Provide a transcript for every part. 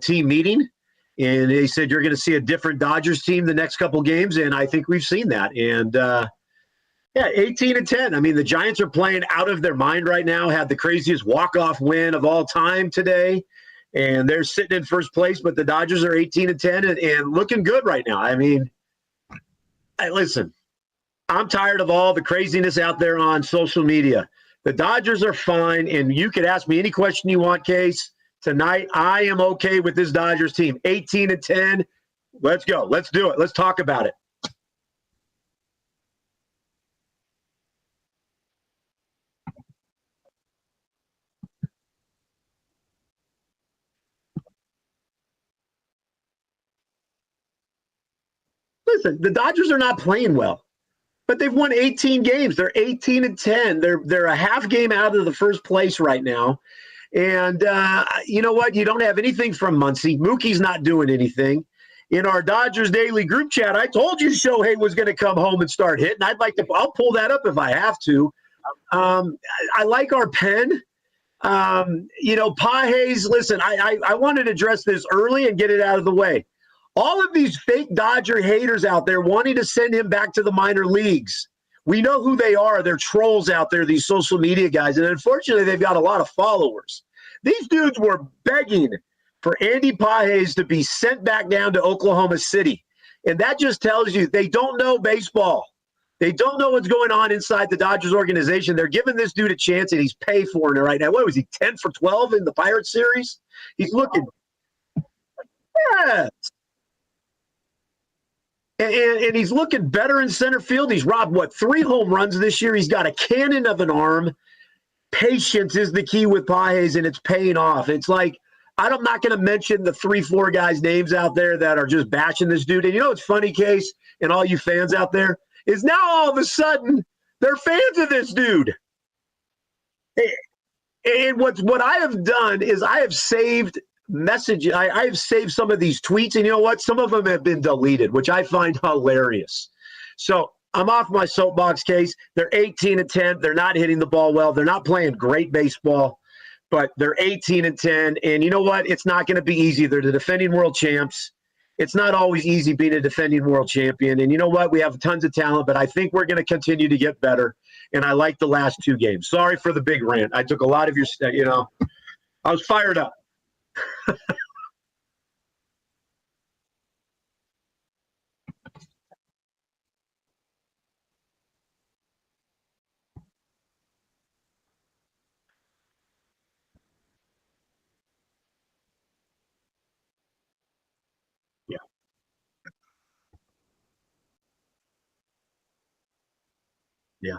team meeting, and they said you're going to see a different Dodgers team the next couple games, and I think we've seen that. And, 18-10. I mean, the Giants are playing out of their mind right now, had the craziest walk-off win of all time today, and they're sitting in first place, but the Dodgers are 18-10 and looking good right now. I mean, listen, I'm tired of all the craziness out there on social media. The Dodgers are fine, and you could ask me any question you want, Case. Tonight, I am okay with this Dodgers team. 18-10. Let's go. Let's do it. Let's talk about it. Listen, the Dodgers are not playing well, but they've won 18 games. They're 18-10. They're a half game out of the first place right now. And you know what? You don't have anything from Muncy. Mookie's not doing anything. In our Dodgers Daily group chat, I told you Shohei was going to come home and start hitting. I'll pull that up if I have to. I like our pen. Pages, listen, I wanted to address this early and get it out of the way. All of these fake Dodger haters out there wanting to send him back to the minor leagues. We know who they are. They're trolls out there, these social media guys. And unfortunately, they've got a lot of followers. These dudes were begging for Andy Pages to be sent back down to Oklahoma City. And that just tells you they don't know baseball. They don't know what's going on inside the Dodgers organization. They're giving this dude a chance, and he's pay for it right now. What was he, 10 for 12 in the Pirates series? He's looking – yeah. And he's looking better in center field. He's robbed, 3 home runs this year. He's got a cannon of an arm. Patience is the key with Pages, and it's paying off. It's like, I'm not going to mention the 3-4 guys' names out there that are just bashing this dude. And you know what's funny, Case, and all you fans out there, is now all of a sudden they're fans of this dude. And what I have done is I have saved message. I have saved some of these tweets, and you know what? Some of them have been deleted, which I find hilarious. So I'm off my soapbox, Case. They're 18-10. They're not hitting the ball well. They're not playing great baseball, but they're 18-10. And you know what? It's not going to be easy. They're the defending world champs. It's not always easy being a defending world champion. And you know what? We have tons of talent, but I think we're going to continue to get better. And I like the last 2 games. Sorry for the big rant. I took a lot of your, I was fired up. Yeah.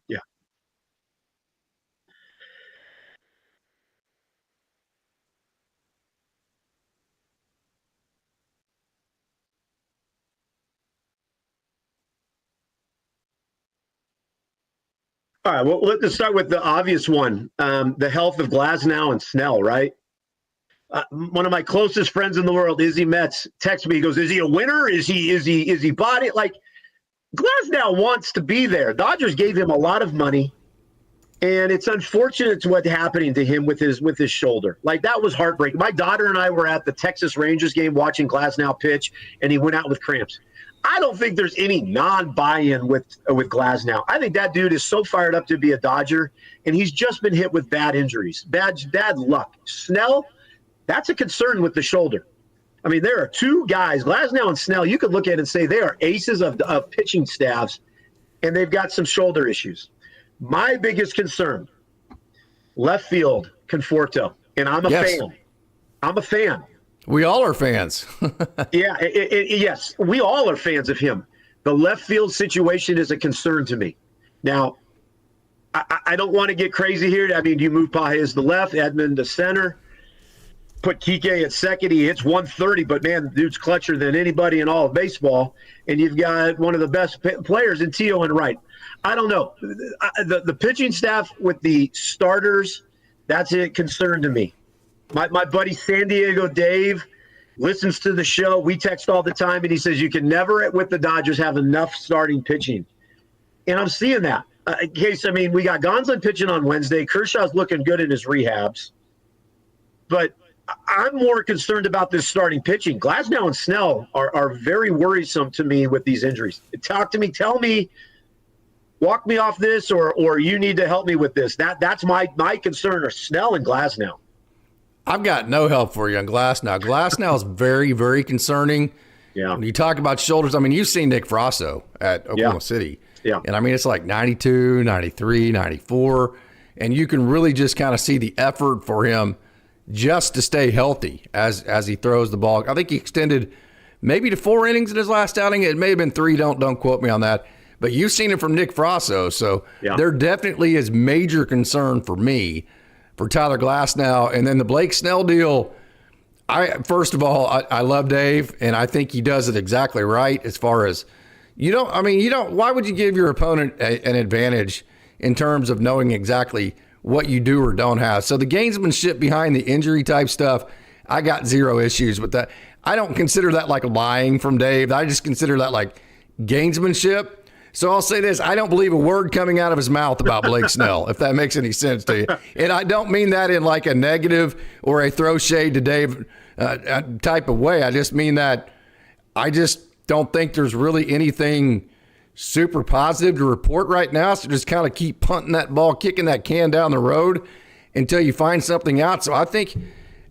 Yeah. All right, well, let's start with the obvious one, the health of Glasnow and Snell, right? One of my closest friends in the world, Izzy Metz, texts me. He goes, "Is he a winner? Is he body?" Like, Glasnow wants to be there. Dodgers gave him a lot of money, and it's unfortunate what's happening to him with his shoulder. Like, that was heartbreaking. My daughter and I were at the Texas Rangers game watching Glasnow pitch, and he went out with cramps. I don't think there's any non-buy-in with Glasnow. I think that dude is so fired up to be a Dodger, and he's just been hit with bad injuries, bad luck. Snell, that's a concern with the shoulder. I mean, there are 2 guys, Glasnow and Snell, you could look at and say they are aces of pitching staffs, and they've got some shoulder issues. My biggest concern, left field, Conforto, and I'm a fan. I'm a fan. We all are fans. Yeah, yes, we all are fans of him. The left field situation is a concern to me. Now, I don't want to get crazy here. I mean, you move Pages to left, Edman to center, put Kike at second. He hits 130, but, man, the dude's clutcher than anybody in all of baseball. And you've got one of the best players in Teo and right. I don't know. The pitching staff with the starters, that's a concern to me. My buddy San Diego Dave listens to the show. We text all the time, and he says you can never, with the Dodgers, have enough starting pitching. And I'm seeing that. Case, I mean, we got Gonsolin pitching on Wednesday. Kershaw's looking good in his rehabs. But I'm more concerned about this starting pitching. Glasnow and Snell are very worrisome to me with these injuries. Talk to me. Tell me, walk me off this, or you need to help me with this. That's my concern are Snell and Glasnow. I've got no help for you on Glasnow. Glasnow is very, very concerning. Yeah. When you talk about shoulders, I mean, you've seen Nick Frasso at Oklahoma City. Yeah. And I mean, it's like 92, 93, 94. And you can really just kind of see the effort for him just to stay healthy as he throws the ball. I think he extended maybe to 4 innings in his last outing. It may have been 3. Don't quote me on that. But you've seen it from Nick Frasso. So there definitely is major concern for me for Tyler Glasnow. And then the Blake Snell deal, first of all, I love Dave, and I think he does it exactly right as far as why would you give your opponent an advantage in terms of knowing exactly what you do or don't have? So the gamesmanship behind the injury type stuff, I got zero issues with that. I don't consider that like lying from Dave. I just consider that like gamesmanship. So I'll say this, I don't believe a word coming out of his mouth about Blake Snell, if that makes any sense to you. And I don't mean that in like a negative or a throw shade to Dave type of way. I just mean that I just don't think there's really anything super positive to report right now. So just kind of keep punting that ball, kicking that can down the road until you find something out. So I think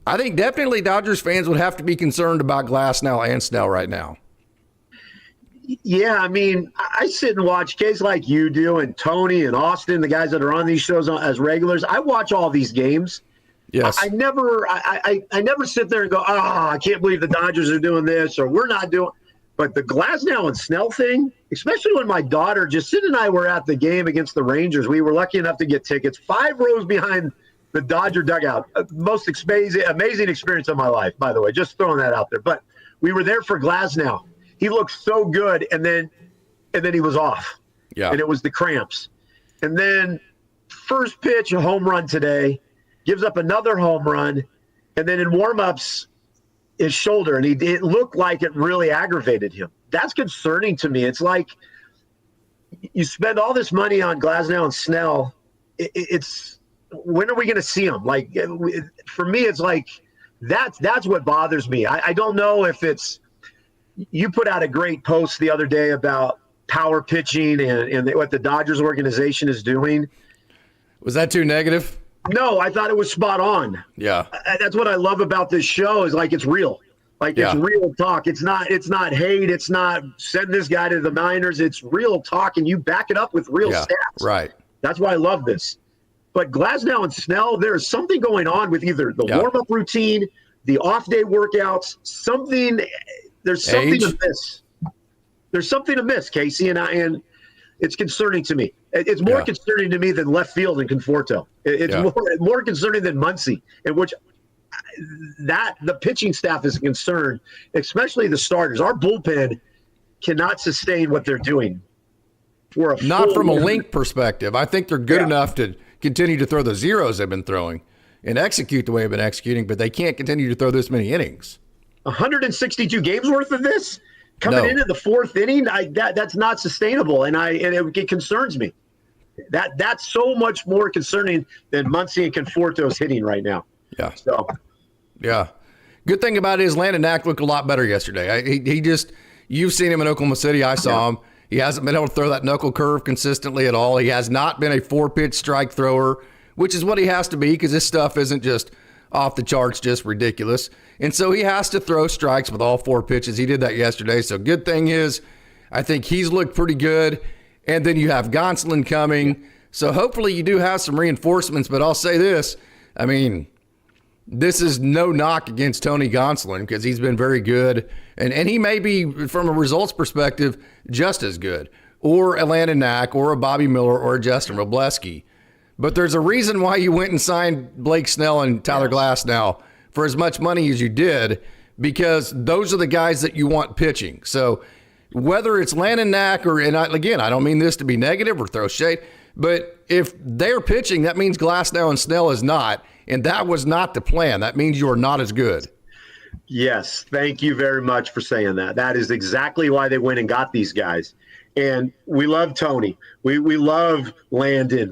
definitely Dodgers fans would have to be concerned about Glasnow and Snell right now. Yeah, I mean, I sit and watch guys like you do, and Tony and Austin, the guys that are on these shows as regulars. I watch all these games. Yes. I never sit there and go, I can't believe the Dodgers are doing this, or we're not doing. But the Glasnow and Snell thing, especially when my daughter, Jacinta and I were at the game against the Rangers, we were lucky enough to get tickets 5 rows behind the Dodger dugout. Most amazing experience of my life, by the way, just throwing that out there. But we were there for Glasnow. He looked so good, and then he was off. Yeah. And it was the cramps. And then first pitch, a home run today, gives up another home run, and then in warm-ups, his shoulder, and it looked like it really aggravated him. That's concerning to me. It's like you spend all this money on Glasnow and Snell. It's when are we going to see them? Like, for me, it's like that's what bothers me. I don't know if it's – you put out a great post the other day about power pitching and what the Dodgers organization is doing. Was that too negative? No, I thought it was spot on. Yeah. That's what I love about this show is like it's real. Like it's real talk. It's not hate. It's not send this guy to the minors. It's real talk, and you back it up with real stats. Right. That's why I love this. But Glasnow and Snell, there's something going on with either the warm-up routine, the off-day workouts, something – there's something amiss. There's something amiss, Casey, and it's concerning to me. It's more concerning to me than left field and Conforto. It's more concerning than Muncy, in which the pitching staff is concerned, especially the starters. Our bullpen cannot sustain what they're doing. Not from a link perspective. I think they're good enough to continue to throw the zeros they've been throwing and execute the way they've been executing, but they can't continue to throw this many innings. 162 games worth of this coming into the 4th inning. That's not sustainable, and it concerns me. That's so much more concerning than Muncy and Conforto's hitting right now. Yeah. So. Yeah. Good thing about it is Landon Knack looked a lot better yesterday. You've seen him in Oklahoma City. I saw him. He hasn't been able to throw that knuckle curve consistently at all. He has not been a 4-pitch strike thrower, which is what he has to be because this stuff isn't just off the charts, just ridiculous. And so he has to throw strikes with all 4 pitches. He did that yesterday. So good thing is I think he's looked pretty good. And then you have Gonsolin coming. So hopefully you do have some reinforcements. But I'll say this. I mean, this is no knock against Tony Gonsolin because he's been very good. And he may be, from a results perspective, just as good. Or a Landon Knack or a Bobby Miller or a Justin Robleski. But there's a reason why you went and signed Blake Snell and Tyler Glasnow for as much money as you did, because those are the guys that you want pitching. So whether it's Landon Knack again, I don't mean this to be negative or throw shade, but if they're pitching, that means Glasnow and Snell is not. and that was not the plan. That means you are not as good. Yes, thank you very much for saying that. That is exactly why they went and got these guys. And we love Tony. We love Landon.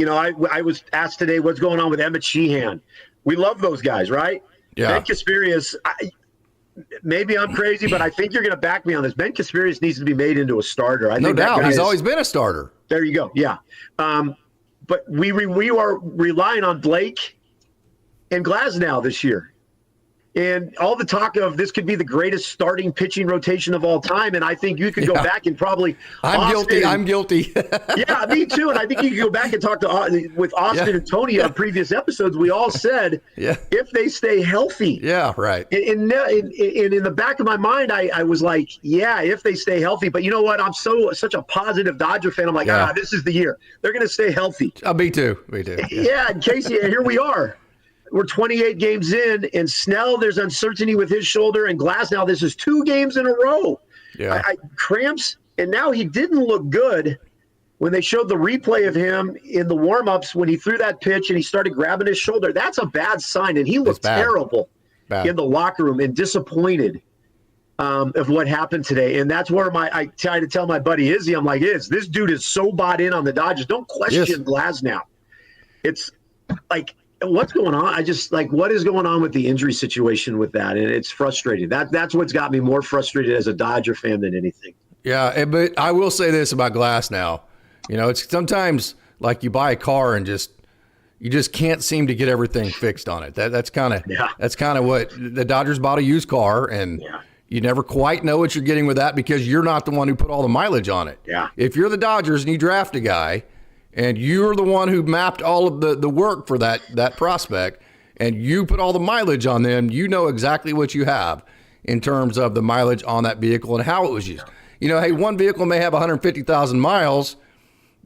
I was asked today what's going on with Emmett Sheehan. We love those guys, right? Yeah. Ben Kasperius, maybe I'm crazy, but I think you're going to back me on this. Ben Kasperius needs to be made into a starter. No doubt. He's always been a starter. There you go. Yeah. But we are relying on Blake and Glasnow this year. And all the talk of this could be the greatest starting pitching rotation of all time. And I think you could go back and probably I'm guilty. Yeah, me too. And I think you could go back and talk with Austin and Tony on previous episodes. We all said if they stay healthy. Yeah, right. And in the back of my mind, I was like, yeah, if they stay healthy. But you know what? I'm such a positive Dodger fan. I'm like, this is the year. They're going to stay healthy. Me too. Yeah, and Casey, here we are. We're 28 games in, and Snell, there's uncertainty with his shoulder, and Glasnow, this is 2 games in a row. Yeah. Cramps, and now he didn't look good when they showed the replay of him in the warm-ups when he threw that pitch and he started grabbing his shoulder. That's a bad sign, and he looked terrible in the locker room and disappointed of what happened today. And that's where I tried to tell my buddy Izzy, I'm like, this dude is so bought in on the Dodgers. Don't question Glasnow. It's like – what's going on? I just what is going on with the injury situation with that? And it's frustrating. That's what's got me more frustrated as a Dodger fan than anything. Yeah, but I will say this about Glasnow. It's sometimes like you buy a car and you just can't seem to get everything fixed on it. That's kind of what the Dodgers bought a used car, and you never quite know what you're getting with that because you're not the one who put all the mileage on it. Yeah. If you're the Dodgers and you draft a guy, and you're the one who mapped all of the work for that prospect, and you put all the mileage on them, you know exactly what you have in terms of the mileage on that vehicle and how it was used. Hey, one vehicle may have 150,000 miles,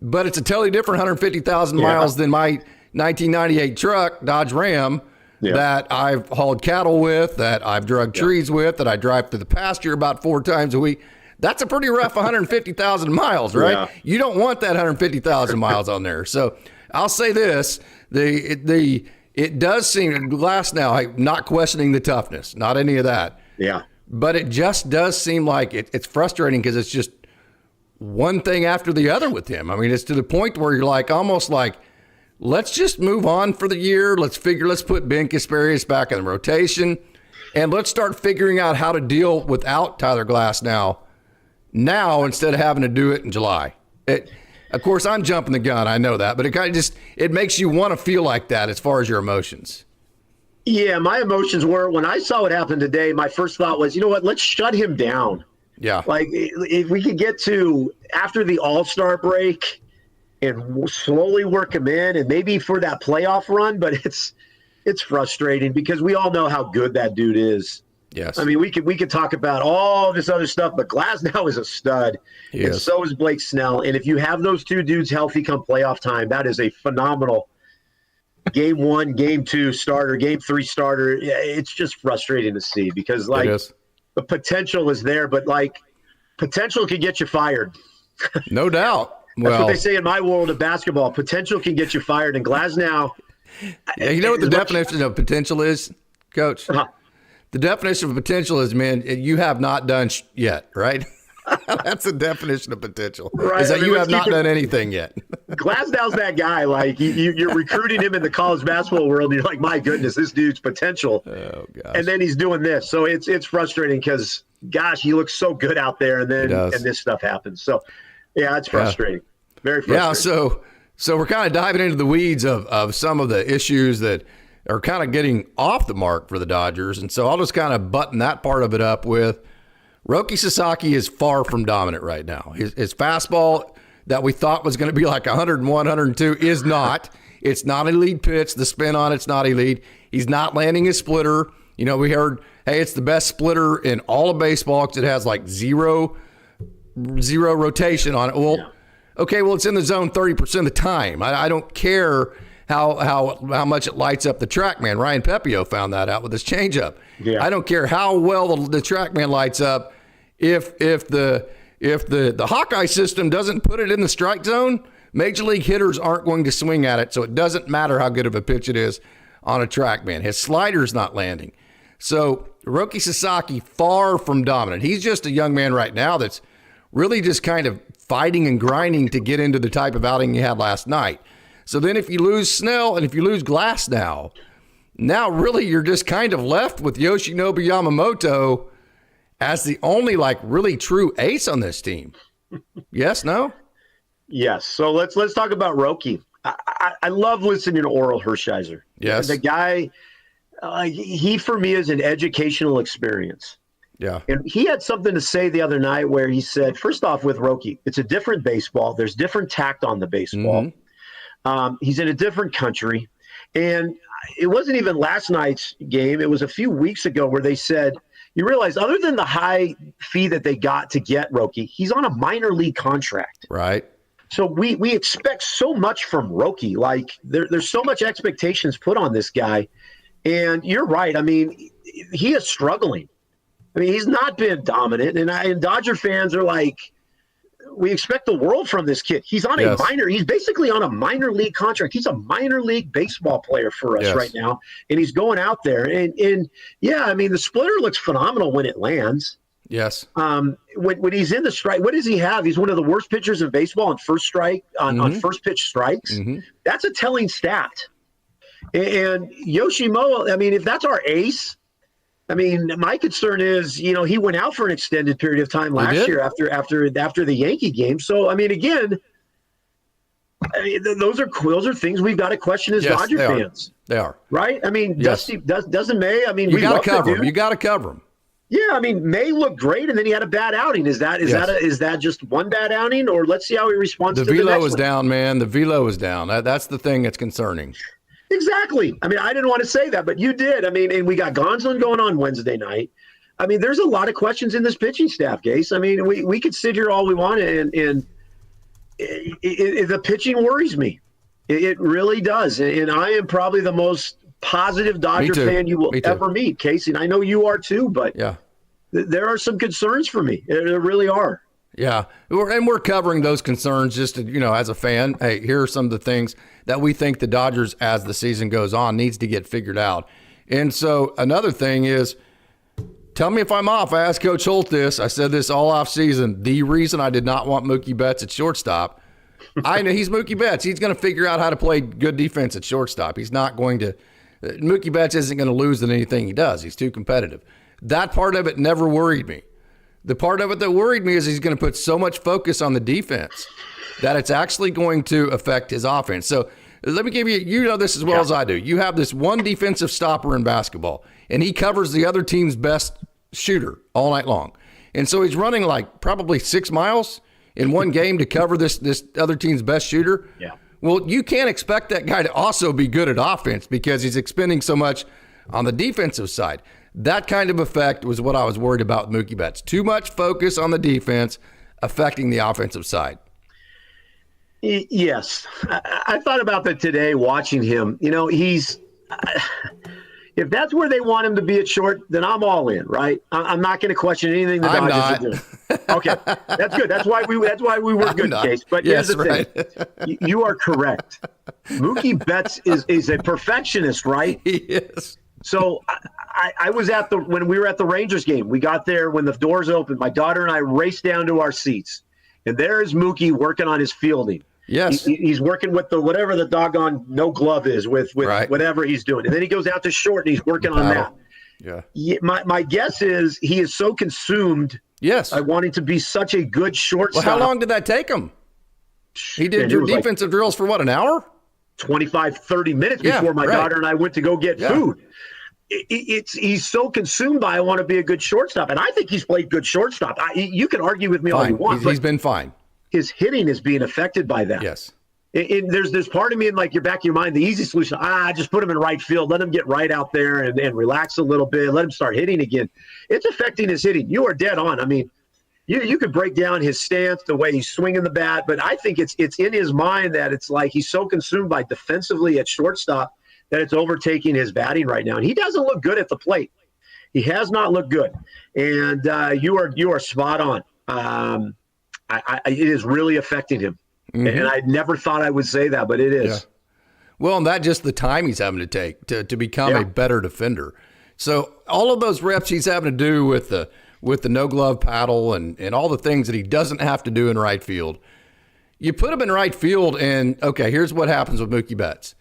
but it's a totally different 150,000 miles than my 1998 truck, Dodge Ram, that I've hauled cattle with, that I've drugged trees with, that I drive through the pasture about 4 times a week. That's a pretty rough 150,000 miles, right? Yeah. You don't want that 150,000 miles on there. So I'll say this, it does seem, Glasnow, not questioning the toughness, not any of that. Yeah. But it just does seem like it's frustrating because it's just one thing after the other with him. I mean, it's to the point where you're almost like, let's just move on for the year. Let's put Ben Kasperius back in the rotation, and let's start figuring out how to deal without Tyler Glasnow now instead of having to do it in July. Of course, I'm jumping the gun. I know that, but it kind of it makes you want to feel like that as far as your emotions. Yeah, my emotions were when I saw what happened today, my first thought was, you know what, let's shut him down. Yeah. If we could get to after the All-Star break and slowly work him in and maybe for that playoff run, but it's frustrating because we all know how good that dude is. Yes. I mean, we could talk about all this other stuff, but Glasnow is a stud, and so is Blake Snell. And if you have those 2 dudes healthy come playoff time, that is a phenomenal game 1, game 2 starter, game 3 starter. It's just frustrating to see because the potential is there, but potential can get you fired. No doubt. That's what they say in my world of basketball. Potential can get you fired, and Glasnow. Yeah, you know what the definition of potential is, Coach? Uh-huh. The definition of potential is, man, you have not done yet, right? That's the definition of potential. Right. Is that you have not done anything yet. Glasnow's that guy. You're recruiting him in the college basketball world. And you're like, my goodness, this dude's potential. Oh, gosh. And then he's doing this. So it's frustrating because, gosh, he looks so good out there. And then this stuff happens. So, yeah, it's frustrating. Very frustrating. Yeah, so we're kind of diving into the weeds of some of the issues that are kind of getting off the mark for the Dodgers. And so I'll just kind of button that part of it up with Roki Sasaki is far from dominant right now. His fastball that we thought was going to be like 101, 102 is not. It's not an elite pitch. The spin on it's not elite. He's not landing his splitter. We heard, hey, it's the best splitter in all of baseball because it has zero rotation on it. Well, okay, it's in the zone 30% of the time. I don't care how much it lights up the TrackMan. Ryan Pepio found that out with his changeup. Yeah. I don't care how well the TrackMan lights up. If the Hawkeye system doesn't put it in the strike zone, major league hitters aren't going to swing at it. So it doesn't matter how good of a pitch it is. on a TrackMan. His slider's not landing. So Roki Sasaki, far from dominant. He's just a young man right now that's really just kind of fighting and grinding to get into the type of outing he had last night. So then if you lose Snell and if you lose Glass now really you're just kind of left with Yoshinobu Yamamoto as the only really true ace on this team. Yes, no? Yes. So let's talk about Roki. I love listening to Oral Hershiser. Yes. The guy, he for me is an educational experience. Yeah. And he had something to say the other night where he said, first off, with Roki, it's a different baseball. There's different tact on the baseball. He's in a different country. And it wasn't even last night's game. It was a few weeks ago where they said, you realize other than the high fee that they got to get Roki, he's on a minor league contract. Right. So we expect so much from Roki. Like there's so much expectations put on this guy. And you're right. I mean, he is struggling. I mean, he's not been dominant. And Dodger fans are like, we expect the world from this kid. He's on he's basically on a minor league contract. He's a minor league baseball player for us right now. And he's going out there. And yeah, I mean, the splitter looks phenomenal when it lands. Yes. When he's in the strike, what does he have? He's one of the worst pitchers in baseball on first strike, on first pitch strikes. That's a telling stat. And Yoshimoto, I mean, if that's our ace, I mean, my concern is, he went out for an extended period of time last year after the Yankee game. So, I mean, again, those are things we've got to question as Dodger fans. They are. Right? I mean, doesn't May? I mean, you got to cover him. You got to cover him. Yeah, I mean, May looked great, and then he had a bad outing. Is that just one bad outing, or let's see how he responds to the next one? The velo was down, man. The velo was down. That's the thing that's concerning. Exactly. I mean, I didn't want to say that, but you did. I mean, and we got Gonsolin going on Wednesday night. I mean, there's a lot of questions in this pitching staff, Gase. I mean, we could sit here all we want, and the pitching worries me. It really does. And I am probably the most positive Dodger fan you will ever meet, Casey. And I know you are too, but there are some concerns for me. There really are. Yeah, and we're covering those concerns just to, as a fan. Hey, here are some of the things that we think the Dodgers, as the season goes on, needs to get figured out. And so another thing is, tell me if I'm off. I asked Coach Holt this. I said this all off season. The reason I did not want Mookie Betts at shortstop, I know he's Mookie Betts. He's going to figure out how to play good defense at shortstop. He's not going to – Mookie Betts isn't going to lose in anything he does. He's too competitive. That part of it never worried me. The part of it that worried me is he's going to put so much focus on the defense that it's actually going to affect his offense. So let me give you, this as well as I do. You have this one defensive stopper in basketball, and he covers the other team's best shooter all night long. And so he's running probably 6 miles in one game to cover this other team's best shooter. Yeah. Well, you can't expect that guy to also be good at offense because he's expending so much on the defensive side. That kind of effect was what I was worried about with Mookie Betts. Too much focus on the defense affecting the offensive side. Yes. I thought about that today watching him. He's if that's where they want him to be at short, then I'm all in, right? I'm not going to question anything the Dodgers are doing. Okay, that's good. That's why we were good, Case. But here's the thing. You are correct. Mookie Betts is a perfectionist, right? He is. So I was when we were at the Rangers game. We got there when the doors opened. My daughter and I raced down to our seats, and there is Mookie working on his fielding. Yes, he's working with whatever the doggone no glove is with whatever he's doing, and then he goes out to short and he's working on that. Yeah. My guess is he is so consumed. Yes. I wanting to be such a good shortstop. Well, how long did that take him? He did your defensive drills for what, an hour? 25, 30 minutes before my daughter and I went to go get food. He's so consumed by I want to be a good shortstop, and I think he's played good shortstop. You can argue with me all you want. He's been fine. His hitting is being affected by that. Yes. There's part of me in your back of your mind, the easy solution, just put him in right field, let him get right out there and relax a little bit, let him start hitting again. It's affecting his hitting. You are dead on. I mean, you could break down his stance, the way he's swinging the bat, but I think it's in his mind that it's like he's so consumed by defensively at shortstop that it's overtaking his batting right now. And he doesn't look good at the plate. He has not looked good. And you are spot on. It is really affecting him. Mm-hmm. And I never thought I would say that, but it is. Yeah. Well, and that just the time he's having to take to become a better defender. So all of those reps he's having to do with the no glove paddle and all the things that he doesn't have to do in right field. You put him in right field, and okay, here's what happens with Mookie Betts.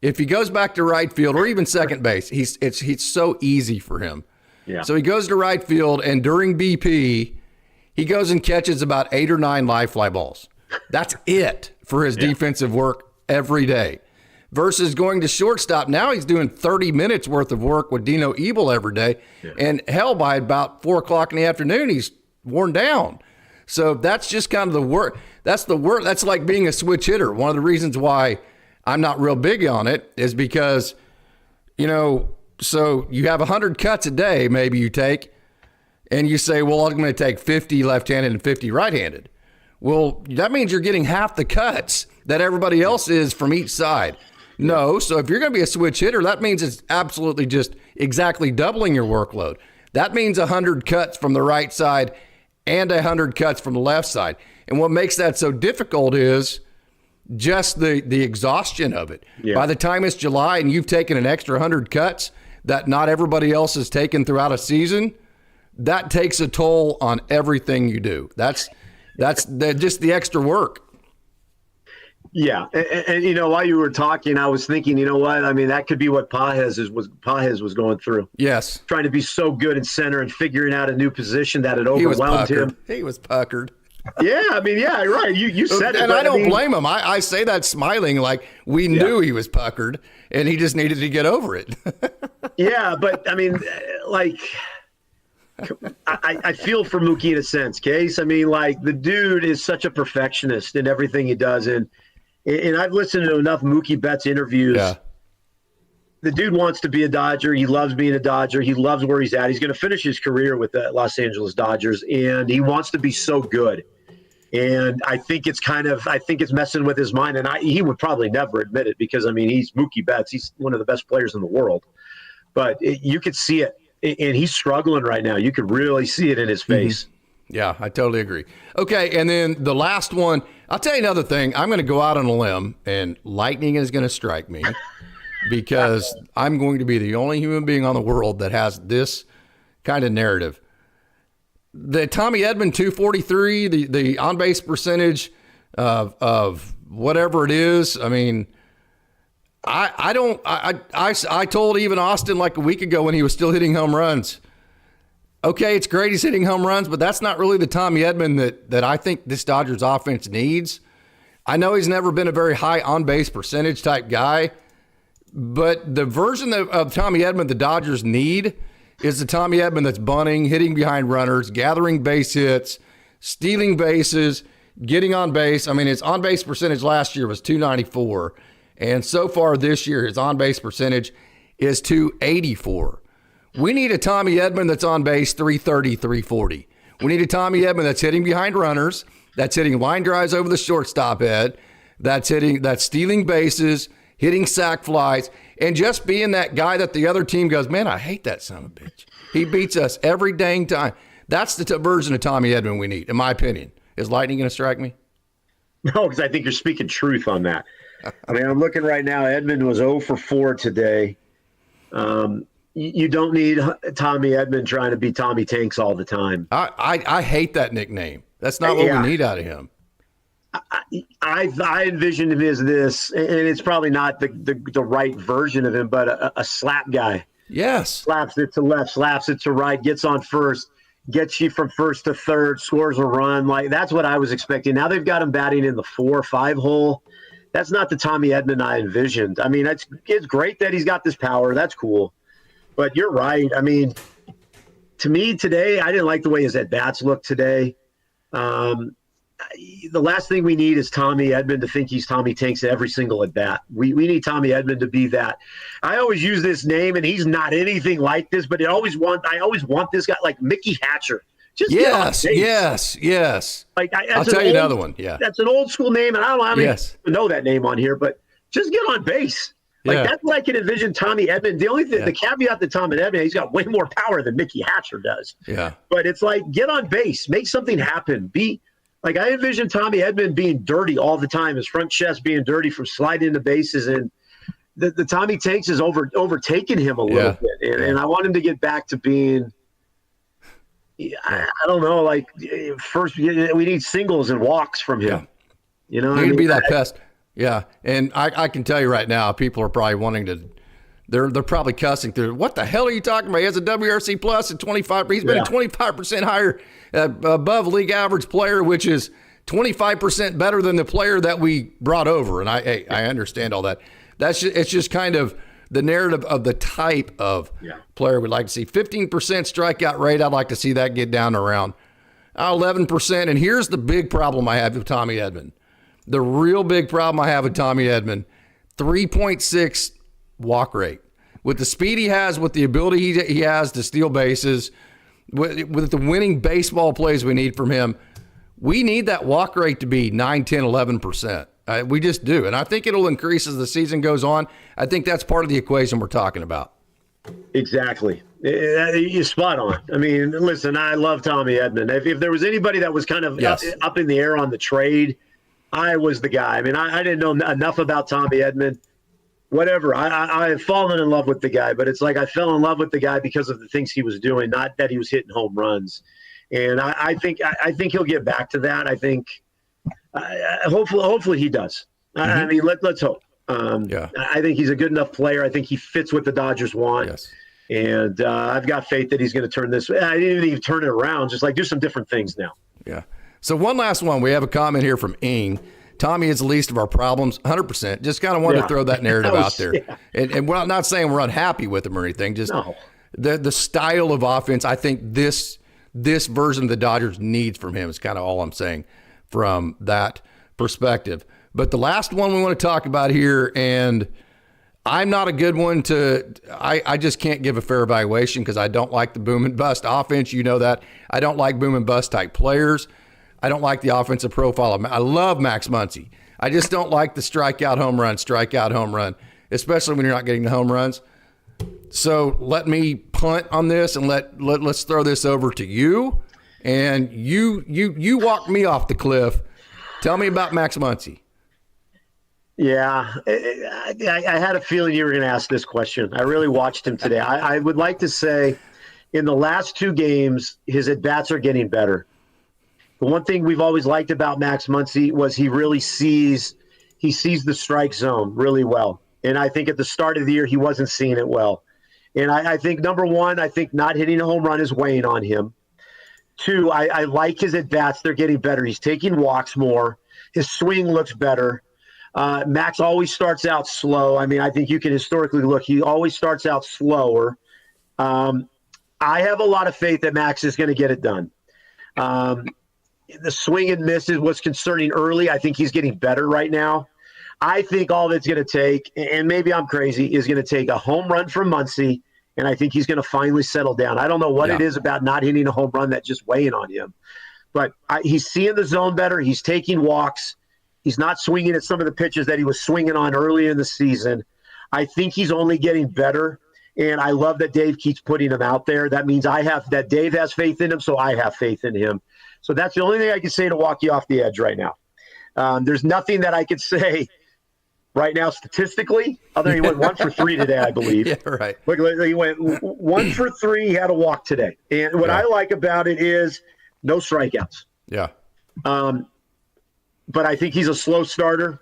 If he goes back to right field or even second base, it's so easy for him. Yeah. So he goes to right field, and during BP, he goes and catches about 8 or 9 live fly balls. That's it for his defensive work every day. Versus going to shortstop, now he's doing 30 minutes worth of work with Dino Ebel every day. Yeah. And hell, by about 4 o'clock in the afternoon, he's worn down. So that's just kind of the work. That's the work. That's like being a switch hitter. One of the reasons why I'm not real big on it is because, so you have 100 cuts a day, maybe you take, and you say, well, I'm going to take 50 left-handed and 50 right-handed. Well, that means you're getting half the cuts that everybody else is from each side. No, so if you're going to be a switch hitter, that means it's absolutely just exactly doubling your workload. That means 100 cuts from the right side and 100 cuts from the left side. And what makes that so difficult is just the exhaustion of it. Yeah. By the time it's July and you've taken an extra 100 cuts that not everybody else has taken throughout a season, that takes a toll on everything you do. That's just the extra work. Yeah, and while you were talking, I was thinking, you know what? I mean, that could be what Pages was going through. Yes, trying to be so good in center and figuring out a new position that it overwhelmed him. He was puckered. Yeah, I mean, yeah, right. You said it, and I don't blame him. I say that smiling, like we knew he was puckered, and he just needed to get over it. Yeah, but I mean, like. I feel for Mookie in a sense, Case. I mean, like, the dude is such a perfectionist in everything he does. And I've listened to enough Mookie Betts interviews. Yeah. The dude wants to be a Dodger. He loves being a Dodger. He loves where he's at. He's going to finish his career with the Los Angeles Dodgers, and he wants to be so good. And I think it's messing with his mind. And he would probably never admit it because, I mean, he's Mookie Betts. He's one of the best players in the world. But you could see it. And he's struggling right now. You could really see it in his face. Mm-hmm. Yeah, I totally agree. Okay, and then the last one, I'll tell you another thing. I'm going to go out on a limb, and lightning is going to strike me because I'm going to be the only human being on the world that has this kind of narrative. The Tommy Edman 243, the on-base percentage of whatever it is, I mean – I told even Austin like a week ago when he was still hitting home runs. Okay, it's great he's hitting home runs, but that's not really the Tommy Edman that I think this Dodgers offense needs. I know he's never been a very high on-base percentage type guy, but the version of Tommy Edman the Dodgers need is the Tommy Edman that's bunting, hitting behind runners, gathering base hits, stealing bases, getting on base. I mean, his on-base percentage last year was .294. And so far this year, his on-base percentage is .284. We need a Tommy Edman that's on base .330, .340. We need a Tommy Edman that's hitting behind runners, that's hitting line drives over the shortstop head, that's stealing bases, hitting sac flies, and just being that guy that the other team goes, man, I hate that son of a bitch. He beats us every dang time. That's the version of Tommy Edman we need, in my opinion. Is lightning going to strike me? No, because I think you're speaking truth on that. I mean, I'm looking right now. Edman was 0 for 4 today. You don't need Tommy Edman trying to be Tommy Tanks all the time. I hate that nickname. That's not what we need out of him. I envisioned him as this, and it's probably not the right version of him, but a slap guy. Yes. Slaps it to left, slaps it to right, gets on first, gets you from first to third, scores a run. Like, that's what I was expecting. Now they've got him batting in the 4-5 hole. That's not the Tommy Edman I envisioned. I mean, it's great that he's got this power. That's cool. But you're right. I mean, to me today, I didn't like the way his at-bats looked today. The last thing we need is Tommy Edman to think he's Tommy Tanks every single at-bat. We need Tommy Edman to be that. I always use this name, and he's not anything like this, but I always want this guy like Mickey Hatcher. Just yes. Like I'll tell you another one. Yeah, that's an old school name, and I don't know how many know that name on here, but just get on base. Like that's what I can envision Tommy Edman. The only thing, the caveat to Tommy Edman, he's got way more power than Mickey Hatcher does. Yeah, but it's like get on base, make something happen. Like I envision Tommy Edman being dirty all the time, his front chest being dirty from sliding into bases, and the Tommy Tanks has overtaken him a little bit, and I want him to get back to being. I don't know. Like first, we need singles and walks from him. Yeah. You know, he would be that pest. Yeah, and I can tell you right now, people are probably wanting to. They're probably cussing through. What the hell are you talking about? He has a WRC plus and 25. He's been a 25% higher above league average player, which is 25% better than the player that we brought over. And I understand all that. It's just kind of the narrative of the type of player we'd like to see. 15% strikeout rate. I'd like to see that get down to around 11%. And here's the big problem I have with Tommy Edman. The real big problem I have with Tommy Edman, 3.6 walk rate. With the speed he has, with the ability he has to steal bases, with the winning baseball plays we need from him, we need that walk rate to be 9, 10, 11%. We just do. And I think it'll increase as the season goes on. I think that's part of the equation we're talking about. Exactly. You're spot on. I mean, listen, I love Tommy Edman. If there was anybody that was kind of up in the air on the trade, I was the guy. I mean, I didn't know enough about Tommy Edman. Whatever. I have fallen in love with the guy, but it's like I fell in love with the guy because of the things he was doing, not that he was hitting home runs. And I think he'll get back to that. I think hopefully he does. I mean, let's hope. I think he's a good enough player. I think he fits what the Dodgers want. Yes. And I've got faith that he's going to turn this. I didn't even turn it around. Just like do some different things now. Yeah. So one last one. We have a comment here from Ing. Tommy is the least of our problems, 100%. Just kind of wanted to throw that narrative out there. Yeah. And we're not saying we're unhappy with him or anything. Just the style of offense, I think this version of the Dodgers needs from him is kind of all I'm saying from that perspective. But the last one we want to talk about here, and I'm not a good one I just can't give a fair evaluation because I don't like the boom and bust offense. You know that. I don't like boom and bust type players. I don't like the offensive profile. I love Max Muncy. I just don't like the strikeout home run, especially when you're not getting the home runs. So let me punt on this and let's throw this over to you. And you walk me off the cliff. Tell me about Max Muncy. Yeah, I had a feeling you were going to ask this question. I really watched him today. I would like to say in the last two games, his at-bats are getting better. The one thing we've always liked about Max Muncy was he really sees the strike zone really well. And I think at the start of the year, he wasn't seeing it well. And I think, number one, I think not hitting a home run is weighing on him. Two, I like his at-bats. They're getting better. He's taking walks more. His swing looks better. Max always starts out slow. I mean, I think you can historically look. He always starts out slower. I have a lot of faith that Max is going to get it done. The swing and misses was concerning early. I think he's getting better right now. I think all it's going to take, and maybe I'm crazy, is going to take a home run from Muncy, and I think he's going to finally settle down. I don't know what it is about not hitting a home run that's just weighing on him. But he's seeing the zone better. He's taking walks. He's not swinging at some of the pitches that he was swinging on early in the season. I think he's only getting better, and I love that Dave keeps putting him out there. That means that Dave has faith in him, so I have faith in him. So that's the only thing I can say to walk you off the edge right now. There's nothing that I could say right now statistically, other than he went 1 for 3 today, I believe. Yeah, right. Look, he went 1 for 3. He had a walk today. And what I like about it is no strikeouts. Yeah. But I think he's a slow starter.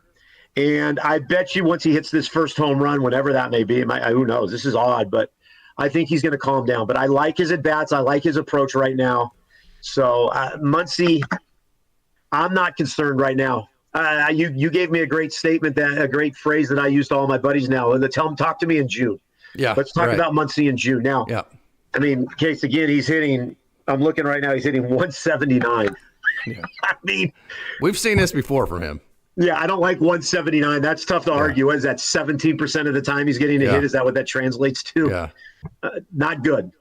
And I bet you once he hits this first home run, whenever that may be, who knows? This is odd, but I think he's going to calm down. But I like his at-bats. I like his approach right now. So, Muncy, I'm not concerned right now. You gave me a great statement, a great phrase that I use to all my buddies now. Tell them, talk to me in June. Yeah. Let's talk about Muncy in June. Now, I mean, Case, again, he's hitting – I'm looking right now. He's hitting 179. Yeah. I mean – we've seen this before from him. Yeah, I don't like 179. That's tough to argue. What is that, 17% of the time he's getting a hit? Is that what that translates to? Yeah. Not good.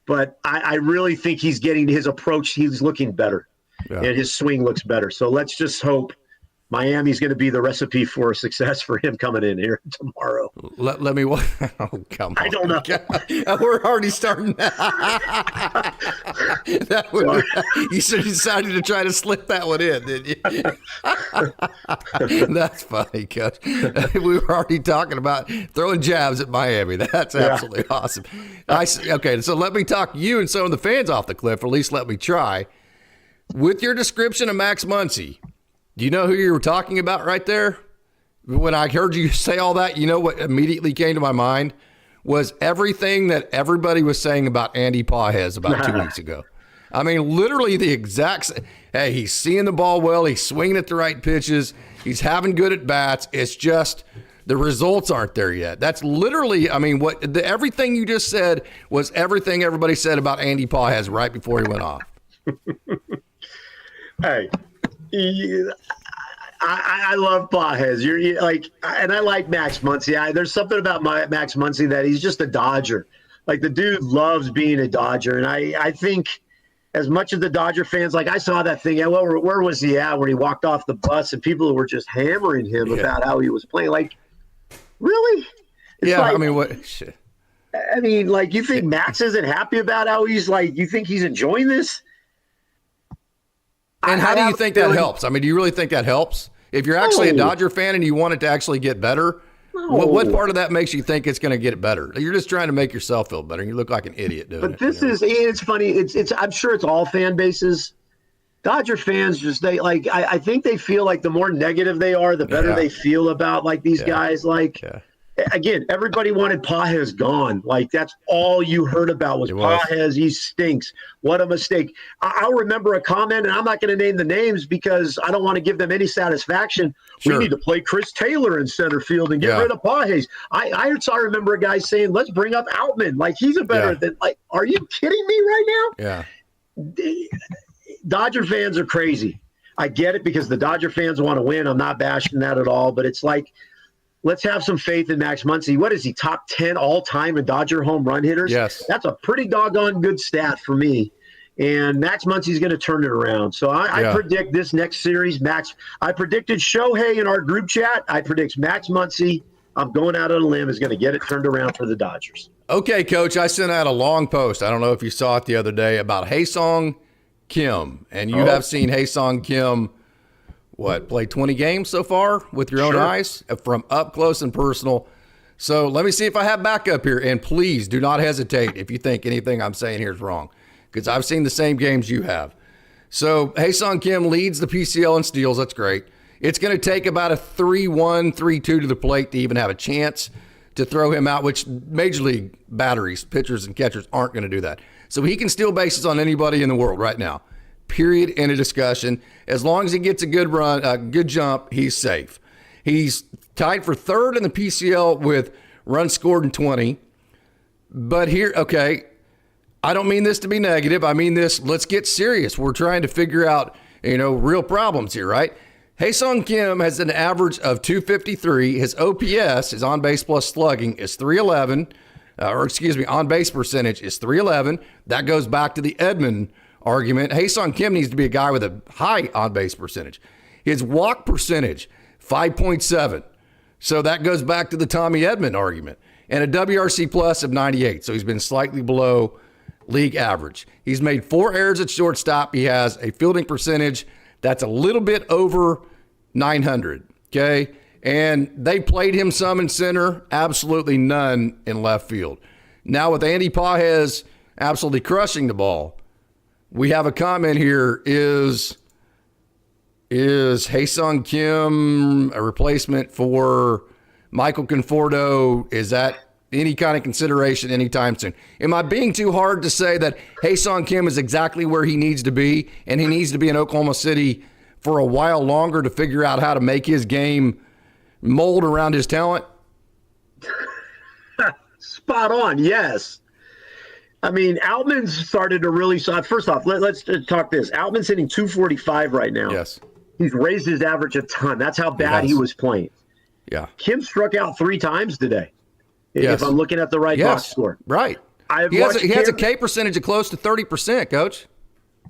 But I really think he's getting his approach. He's looking better. Yeah. And his swing looks better. So let's just hope Miami's going to be the recipe for success for him coming in here tomorrow. Let me. Oh, come on! I don't know. We're already starting. You should have decided to try to slip that one in, didn't you? That's funny, Coach. We were already talking about throwing jabs at Miami. That's absolutely awesome. Okay, so let me talk you and some of the fans off the cliff, or at least let me try. With your description of Max Muncy, do you know who you were talking about right there? When I heard you say all that, you know what immediately came to my mind was everything that everybody was saying about Andy Pages about 2 weeks ago. I mean, literally the exact hey, he's seeing the ball well, he's swinging at the right pitches, he's having good at bats. It's just the results aren't there yet. That's literally, I mean, everything you just said was everything everybody said about Andy Pages right before he went off. Hey, I love Pages. You're like, and I like Max Muncy. There's something about Max Muncy that he's just a Dodger. Like the dude loves being a Dodger, and I think as much of the Dodger fans, like I saw that thing. Where was he at when he walked off the bus, and people were just hammering him about how he was playing. Like, really? It's I mean, what? Shit. I mean, like, you think Max isn't happy about how he's like? You think he's enjoying this? And how do you think that helps? I mean, do you really think that helps? If you're actually a Dodger fan and you want it to actually get better, what part of that makes you think it's going to get better? You're just trying to make yourself feel better, and you look like an idiot doing it. But it's funny. It's I'm sure it's all fan bases. Dodger fans I think they feel like the more negative they are, the better they feel about like these guys. Like, again, everybody wanted Pages gone. Like, that's all you heard about was Pages. He stinks. What a mistake. I'll remember a comment, and I'm not going to name the names because I don't want to give them any satisfaction. Sure. We need to play Chris Taylor in center field and get rid of Pages. I remember a guy saying, let's bring up Outman. Like, he's a better than, like, are you kidding me right now? Yeah. Dodger fans are crazy. I get it because the Dodger fans want to win. I'm not bashing that at all, but it's like, let's have some faith in Max Muncy. What is he, top 10 all-time in Dodger home run hitters? Yes. That's a pretty doggone good stat for me. And Max Muncy's going to turn it around. So I predict this next series, I predicted Shohei in our group chat. I predict Max Muncy, I'm going out on a limb, is going to get it turned around for the Dodgers. Okay, Coach, I sent out a long post. I don't know if you saw it the other day about Haesung Kim. And you have seen Haesung Kim play 20 games so far with your own eyes from up close and personal. So let me see if I have backup here. And please do not hesitate if you think anything I'm saying here is wrong, because I've seen the same games you have. So Haesung Kim leads the PCL in steals. That's great. It's going to take about a 3-1, 3-2 to the plate to even have a chance to throw him out, which major league batteries, pitchers and catchers aren't going to do that. So he can steal bases on anybody in the world right now. Period. End of discussion. As long as he gets a good run, a good jump, he's safe. He's tied for third in the PCL with runs scored in 20. But here, I don't mean this to be negative. I mean this, let's get serious. We're trying to figure out, real problems here, right? Haesung Kim has an average of 253. His OPS, his on-base plus slugging, is 311. On-base percentage is 311. That goes back to the Edman argument. Haesung Kim needs to be a guy with a high on-base percentage. His walk percentage, 5.7. So that goes back to the Tommy Edman argument. And a WRC plus of 98. So he's been slightly below league average. He's made 4 errors at shortstop. He has a fielding percentage that's a little bit over 900. Okay. And they played him some in center, absolutely none in left field. Now with Andy Pages absolutely crushing the ball, we have a comment here. Is Haesung Kim a replacement for Michael Conforto? Is that any kind of consideration anytime soon? Am I being too hard to say that Haesung Kim is exactly where he needs to be, and he needs to be in Oklahoma City for a while longer to figure out how to make his game mold around his talent? Spot on, yes. I mean, Outman's started to really – first off, let's talk this. Outman's hitting 245 right now. Yes. He's raised his average a ton. That's how bad he was playing. Yeah. Kim struck out 3 times today, if I'm looking at the right box score. Right. He has a K percentage of close to 30%, Coach.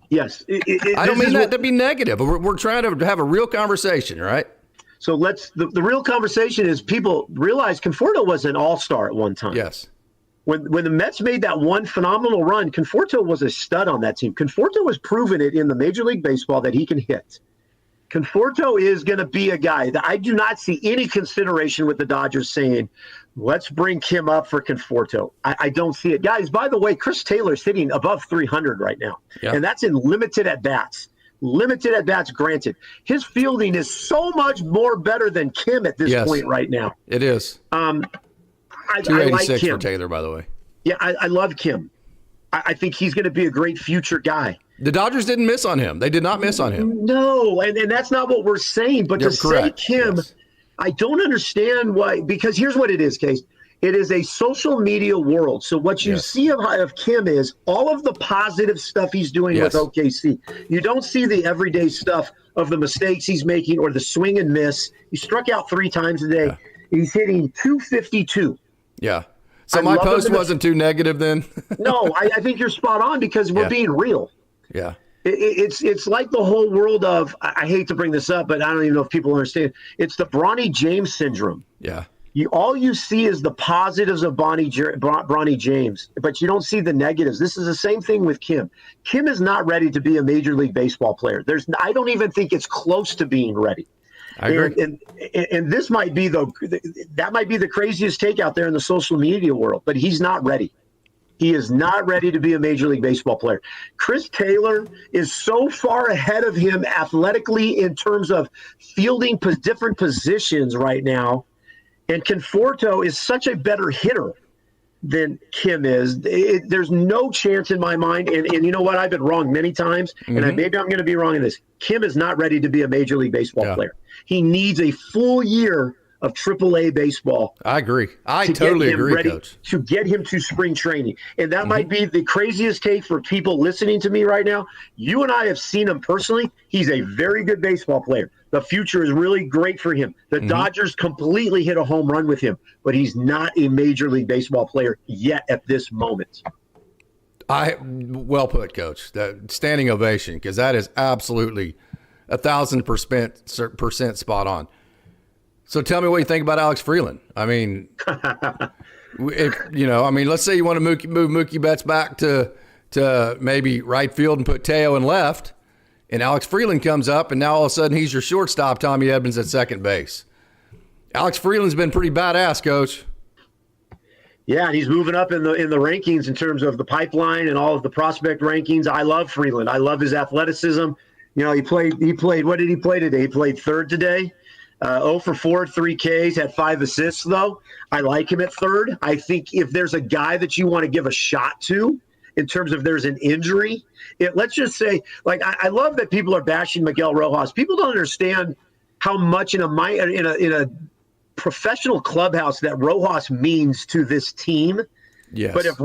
Yes. I don't mean that to be negative. We're trying to have a real conversation, right? So the real conversation is people realize Conforto was an all-star at one time. Yes. When the Mets made that one phenomenal run, Conforto was a stud on that team. Conforto has proven it in the Major League Baseball that he can hit. Conforto is going to be a guy that I do not see any consideration with the Dodgers saying, let's bring Kim up for Conforto. I don't see it. Guys, by the way, Chris Taylor's hitting above 300 right now, and that's in limited at-bats. Limited at-bats, granted. His fielding is so much more better than Kim at this point right now. It is. I 286 like Kim. for Taylor, by the way. Yeah, I love Kim. I think he's going to be a great future guy. The Dodgers didn't miss on him. They did not miss on him. No, and that's not what we're saying. But You're to correct. say Kim, yes. I don't understand why. Because here's what it is, Case. It is a social media world. So what you see of Kim is all of the positive stuff he's doing with OKC. You don't see the everyday stuff of the mistakes he's making or the swing and miss. He struck out 3 times a day. He's hitting 252. Yeah. So my post wasn't too negative then? No, I think you're spot on because we're being real. Yeah. It's like the whole world of, I hate to bring this up, but I don't even know if people understand. It's the Bronny James syndrome. Yeah. All you see is the positives of Bronny James, but you don't see the negatives. This is the same thing with Kim. Kim is not ready to be a Major League Baseball player. I don't even think it's close to being ready. I agree. And this might be that might be the craziest take out there in the social media world, but he's not ready. He is not ready to be a Major League Baseball player. Chris Taylor is so far ahead of him athletically in terms of fielding different positions right now. And Conforto is such a better hitter than Kim is. There's no chance in my mind. And you know what? I've been wrong many times, and maybe I'm going to be wrong in this. Kim is not ready to be a Major League Baseball player. He needs a full year of AAA baseball. I agree. I totally agree, Coach. To get him to spring training. And that might be the craziest take for people listening to me right now. You and I have seen him personally. He's a very good baseball player. The future is really great for him. The Dodgers completely hit a home run with him, but he's not a Major League Baseball player yet at this moment. Well put, Coach. That standing ovation, because that is absolutely 1,000% spot on. So tell me what you think about Alex Freeland. I mean, let's say you want to move Mookie Betts back to maybe right field and put Teo in left, and Alex Freeland comes up, and now all of a sudden he's your shortstop, Tommy Edmonds at second base. Alex Freeland's been pretty badass, Coach. Yeah, and he's moving up in the rankings in terms of the pipeline and all of the prospect rankings. I love Freeland. I love his athleticism. You know, he played. What did he play today? He played third today. 0 for 4, 3 Ks, had 5 assists, though. I like him at third. I think if there's a guy that you want to give a shot to in terms of there's an injury, let's just say, like, I love that people are bashing Miguel Rojas. People don't understand how much in a professional clubhouse that Rojas means to this team. Yes. But if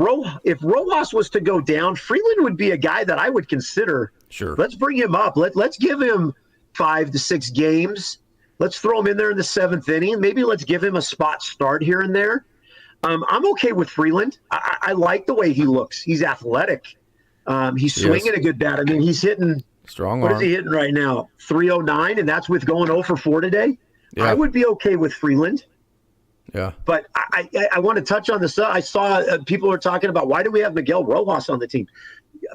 Rojas was to go down, Freeland would be a guy that I would consider. Sure. Let's bring him up. Let's give him 5 to 6 games. Let's throw him in there in the 7th inning. Maybe let's give him a spot start here and there. I'm okay with Freeland. I like the way he looks. He's athletic. He's swinging a good bat. I mean, he's hitting strong. What is he hitting right now? 309, and that's with going 0 for 4 today. Yeah. I would be okay with Freeland. Yeah. But I want to touch on this. I saw people are talking about why do we have Miguel Rojas on the team?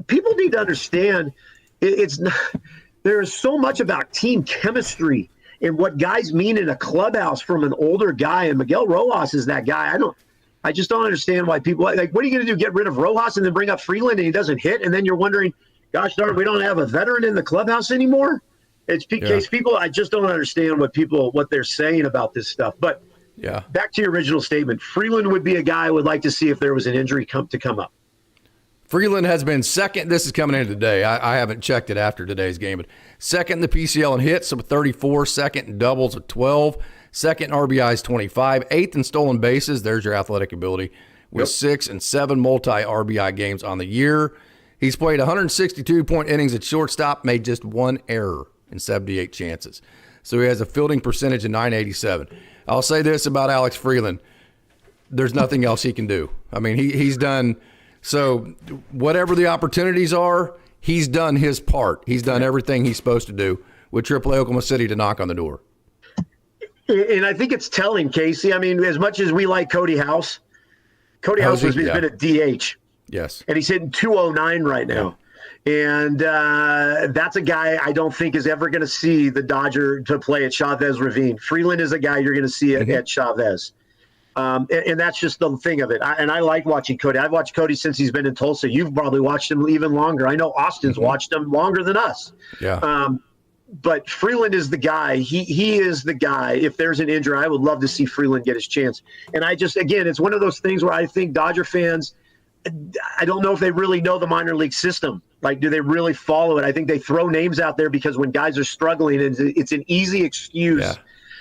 People need to understand it's not. There is so much about team chemistry and what guys mean in a clubhouse from an older guy, and Miguel Rojas is that guy. I just don't understand why people like. What are you going to do? Get rid of Rojas and then bring up Freeland, and he doesn't hit, and then you're wondering, gosh darn, we don't have a veteran in the clubhouse anymore. It's PK's people. I just don't understand what they're saying about this stuff. But back to your original statement, Freeland would be a guy I would like to see if there was an injury come up. Freeland has been second. This is coming in today. I haven't checked it after today's game, but second in the PCL in hits with 34, second in doubles with 12, second in RBIs 25, eighth in stolen bases. There's your athletic ability with 6 and 7 multi-RBI games on the year. He's played 162-point innings at shortstop, made just 1 error in 78 chances. So he has a fielding percentage of .987. I'll say this about Alex Freeland. There's nothing else he can do. I mean, he's done – so whatever the opportunities are, he's done his part. He's done everything he's supposed to do with AAA Oklahoma City to knock on the door. And I think it's telling, Casey. I mean, as much as we like Cody House has been a DH. Yes. And he's hitting 209 right now. And that's a guy I don't think is ever going to see the Dodger to play at Chavez Ravine. Freeland is a guy you're going to see at Chavez. And that's just the thing of it. I like watching Cody. I've watched Cody since he's been in Tulsa. You've probably watched him even longer. I know Austin's watched him longer than us. Yeah. But Freeland is the guy. He is the guy. If there's an injury, I would love to see Freeland get his chance. And again, it's one of those things where I think Dodger fans, I don't know if they really know the minor league system. Like, do they really follow it? I think they throw names out there because when guys are struggling, it's an easy excuse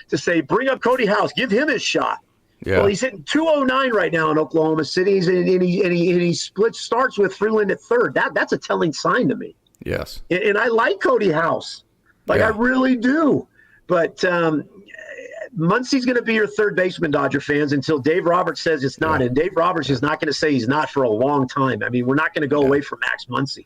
to say, bring up Cody House, give him his shot. Yeah. Well, he's hitting 209 right now in Oklahoma City, and he starts with Freeland at third. That's a telling sign to me. Yes. And I like Cody House. I really do. But Muncy's going to be your third baseman, Dodger fans, until Dave Roberts says it's not. And Dave Roberts is not going to say he's not for a long time. I mean, we're not going to go away from Max Muncy.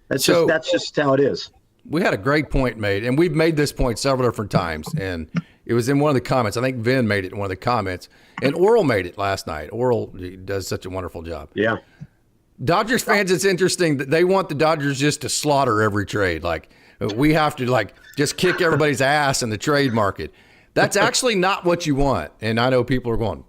That's just how it is. We had a great point made, and we've made this point several different times, and it was in one of the comments. I think Vin made it in one of the comments, and Oral made it last night. Oral does such a wonderful job. Yeah. Dodgers fans, it's interesting that they want the Dodgers just to slaughter every trade. Like, we have to, just kick everybody's ass in the trade market. That's actually not what you want. And I know people are going,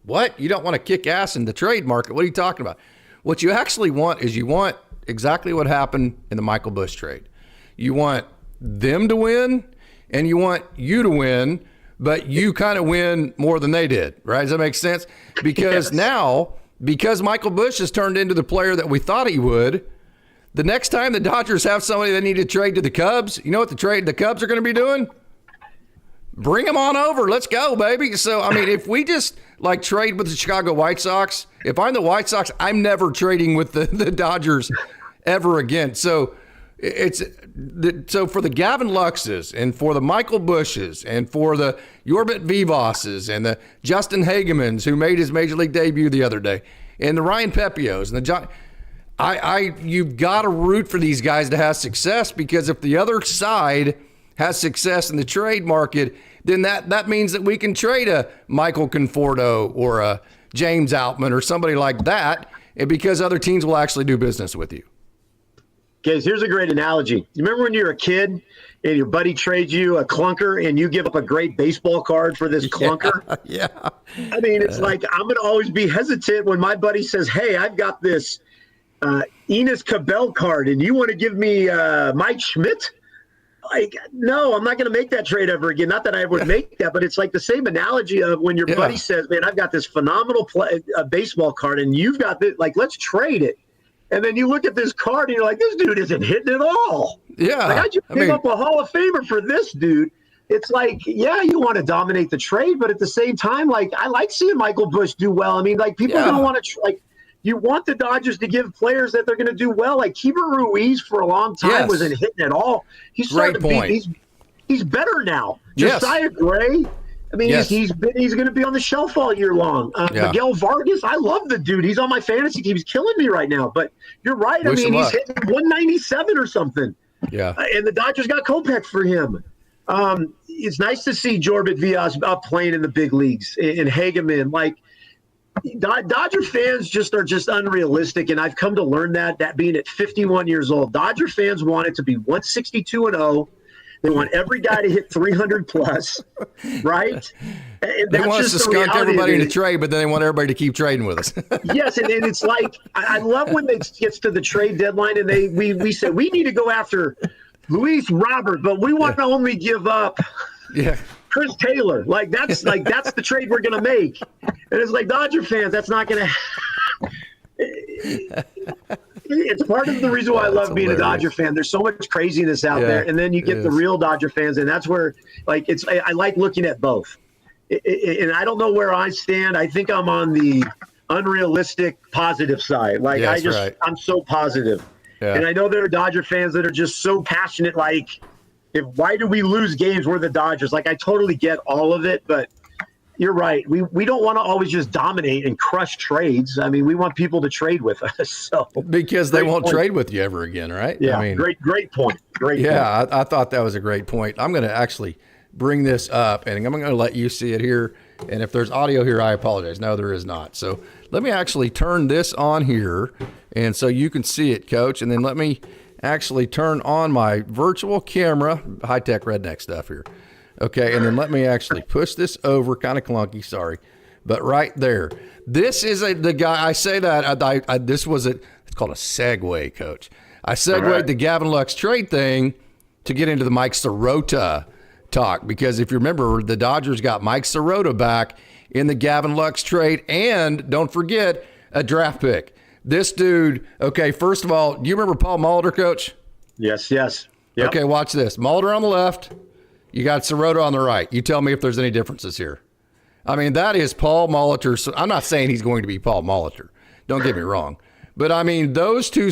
what? You don't want to kick ass in the trade market? What are you talking about? What you actually want is you want exactly what happened in the Michael Busch trade. You want them to win, and you want you to win, but you kind of win more than they did, right? Does that make sense? Because now, because Michael Busch has turned into the player that we thought he would, the next time the Dodgers have somebody they need to trade to the Cubs, you know what the Cubs are going to be doing? Bring them on over. Let's go, baby. So, I mean, if we just trade with the Chicago White Sox, if I'm the White Sox, I'm never trading with the Dodgers ever again. So so for the Gavin Luxes and for the Michael Bushes and for the Yorbit Vivoses and the Justin Hagemans, who made his major league debut the other day, and the Ryan Pepios and the John, you've got to root for these guys to have success, because if the other side has success in the trade market, then that means that we can trade a Michael Conforto or a James Outman or somebody like that, and because other teams will actually do business with you. Guys, here's a great analogy. You remember when you were a kid and your buddy trades you a clunker and you give up a great baseball card for this clunker? Yeah. I mean, it's I'm going to always be hesitant when my buddy says, hey, I've got this Enos Cabell card and you want to give me Mike Schmidt? No, I'm not going to make that trade ever again. Not that I would make that, but it's the same analogy of when your buddy says, man, I've got this phenomenal baseball card and you've got this, let's trade it. And then you look at this card and you're like, this dude isn't hitting at all. Yeah. I just gave up a Hall of Famer for this dude. It's you want to dominate the trade, but at the same time, I like seeing Michael Busch do well. I mean, people don't want to you want the Dodgers to give players that they're going to do well. Keeper Ruiz for a long time wasn't hitting at all. He's starting to be, he's better now. Josiah Gray. I mean, he's going to be on the shelf all year long. Miguel Vargas, I love the dude. He's on my fantasy team. He's killing me right now. But you're right. He's hitting 197 or something. Yeah. And the Dodgers got Kopech for him. It's nice to see Jorbit Vias up playing in the big leagues and Hageman. Dodger fans are just unrealistic, and I've come to learn that being at 51 years old. Dodger fans want it to be 162-0. They want every guy to hit 300 plus, right? And they want us to skunk everybody in the trade, but then they want everybody to keep trading with us. Yes, and it's I love when it gets to the trade deadline and we say we need to go after Luis Robert, but we want to only give up Chris Taylor. That's the trade we're going to make. And it's Dodger fans, that's not going to It's part of the reason why I love being a Dodger fan. There's so much craziness out there, and then you get the real Dodger fans, and that's where I like looking at both. And I don't know where I stand. I think I'm on the unrealistic positive side. I'm so positive. Yeah. And I know there are Dodger fans that are just so passionate. Why do we lose games? We're the Dodgers. I totally get all of it, but you're right. We don't want to always just dominate and crush trades. I mean, we want people to trade with us. So because they won't trade with you ever again, right? Yeah, great point. Great point. I thought that was a great point. I'm going to actually bring this up, and I'm going to let you see it here. And if there's audio here, I apologize. No, there is not. So let me actually turn this on here, and so you can see it, Coach. And then let me actually turn on my virtual camera, high-tech redneck stuff here. Okay, and then let me actually push this over, kind of clunky, sorry. But right there, this is the guy, I say that, this was it's called a segue, Coach. I segued the Gavin Lux trade thing to get into the Mike Sirota talk, because if you remember, the Dodgers got Mike Sirota back in the Gavin Lux trade, and don't forget, a draft pick. This dude, okay, first of all, do you remember Paul Molitor, Coach? Yes. Yep. Okay, watch this. Molitor on the left, you got Sirota on the right. You tell me if there's any differences here. I mean, that is Paul Molitor. So I'm not saying he's going to be Paul Molitor. Don't get me wrong. But, I mean, those two,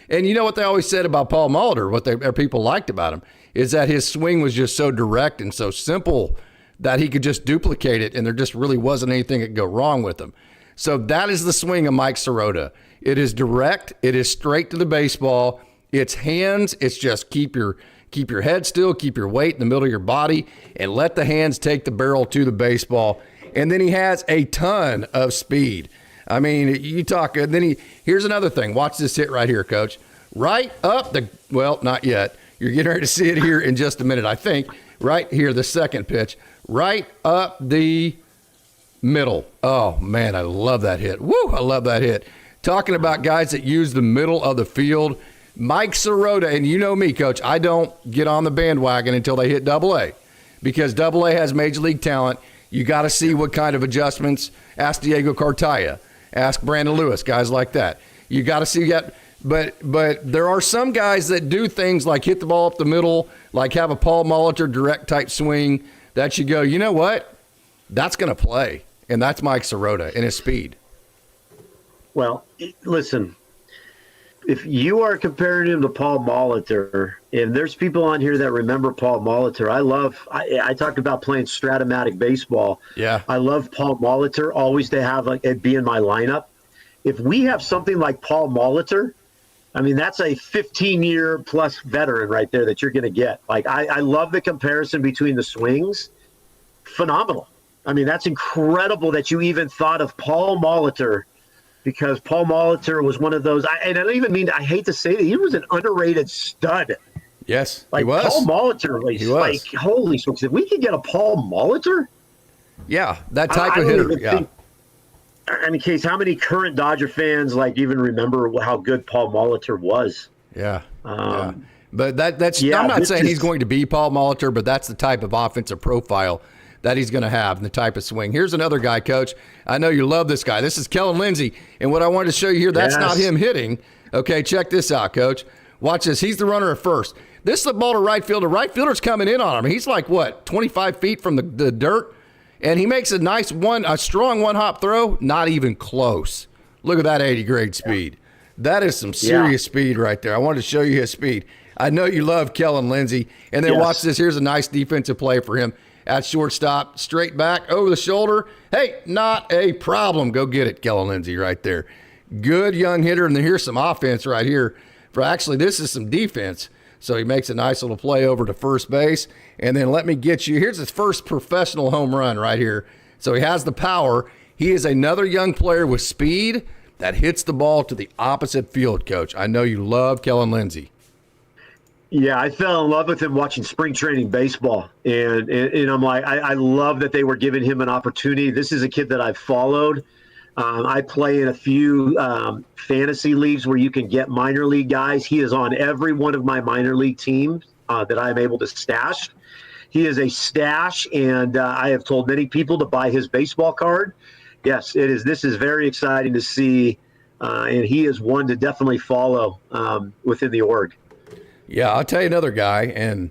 and you know what they always said about Paul Molitor, what people liked about him, is that his swing was just so direct and so simple that he could just duplicate it, and there just really wasn't anything that could go wrong with him. So that is the swing of Mike Sirota. It is direct. It is straight to the baseball. It's hands. It's just keep your head still, keep your weight in the middle of your body, and let the hands take the barrel to the baseball. And then he has a ton of speed. I mean, you talk, and then here's another thing. Watch this hit right here, Coach. Right up well, not yet. You're getting ready to see it here in just a minute, I think. Right here, the second pitch. Right up the middle. Oh, man, I love that hit. Woo, I love that hit. Talking about guys that use the middle of the field, Mike Sirota, and you know me, Coach, I don't get on the bandwagon until they hit Double-A, because Double-A has major league talent. You got to see what kind of adjustments. Ask Diego Cartaya. Ask Brandon Lewis, guys like that. You got to see that. But there are some guys that do things like hit the ball up the middle, like have a Paul Molitor direct type swing that you go, you know what? That's going to play. And that's Mike Sirota and his speed. Well, listen, if you are comparing him to Paul Molitor, and there's people on here that remember Paul Molitor, I talked about playing Stratomatic baseball. Yeah. I love Paul Molitor, always to have it be in my lineup. If we have something like Paul Molitor, I mean, that's a 15-year plus veteran right there that you're going to get. Like, I love the comparison between the swings. Phenomenal. I mean, that's incredible that you even thought of Paul Molitor, because Paul Molitor was one of those. I don't even mean, I hate to say that, he was an underrated stud. Yes, like, he was. Paul Molitor was, like, holy smokes. If we could get a Paul Molitor? Yeah, that type of hitter. Yeah. I mean, Case, how many current Dodger fans even remember how good Paul Molitor was? Yeah. But that's. I'm not saying he's going to be Paul Molitor, but that's the type of offensive profile that he's going to have and the type of swing. Here's another guy, Coach. I know you love this guy. This is Kellen Lindsey. And what I wanted to show you here, that's not him hitting. Okay, check this out, Coach. Watch this. He's the runner at first. This is the ball to right field. The right fielder's coming in on him. He's like, 25 feet from the dirt? And he makes a strong one-hop throw, not even close. Look at that 80-grade speed. That is some serious speed right there. I wanted to show you his speed. I know you love Kellen Lindsey. And then watch this. Here's a nice defensive play for him. At shortstop, straight back, over the shoulder. Hey, not a problem. Go get it, Kellen Lindsey right there. Good young hitter. And then here's some offense right here. This is some defense. So he makes a nice little play over to first base. And then let me get you. Here's his first professional home run right here. So he has the power. He is another young player with speed that hits the ball to the opposite field, Coach. I know you love Kellen Lindsey. Yeah, I fell in love with him watching spring training baseball. And I'm like, I love that they were giving him an opportunity. This is a kid that I've followed. I play in a few fantasy leagues where you can get minor league guys. He is on every one of my minor league teams that I'm able to stash. He is a stash, and I have told many people to buy his baseball card. Yes, it is. This is very exciting to see, and he is one to definitely follow within the org. Yeah, I'll tell you another guy, and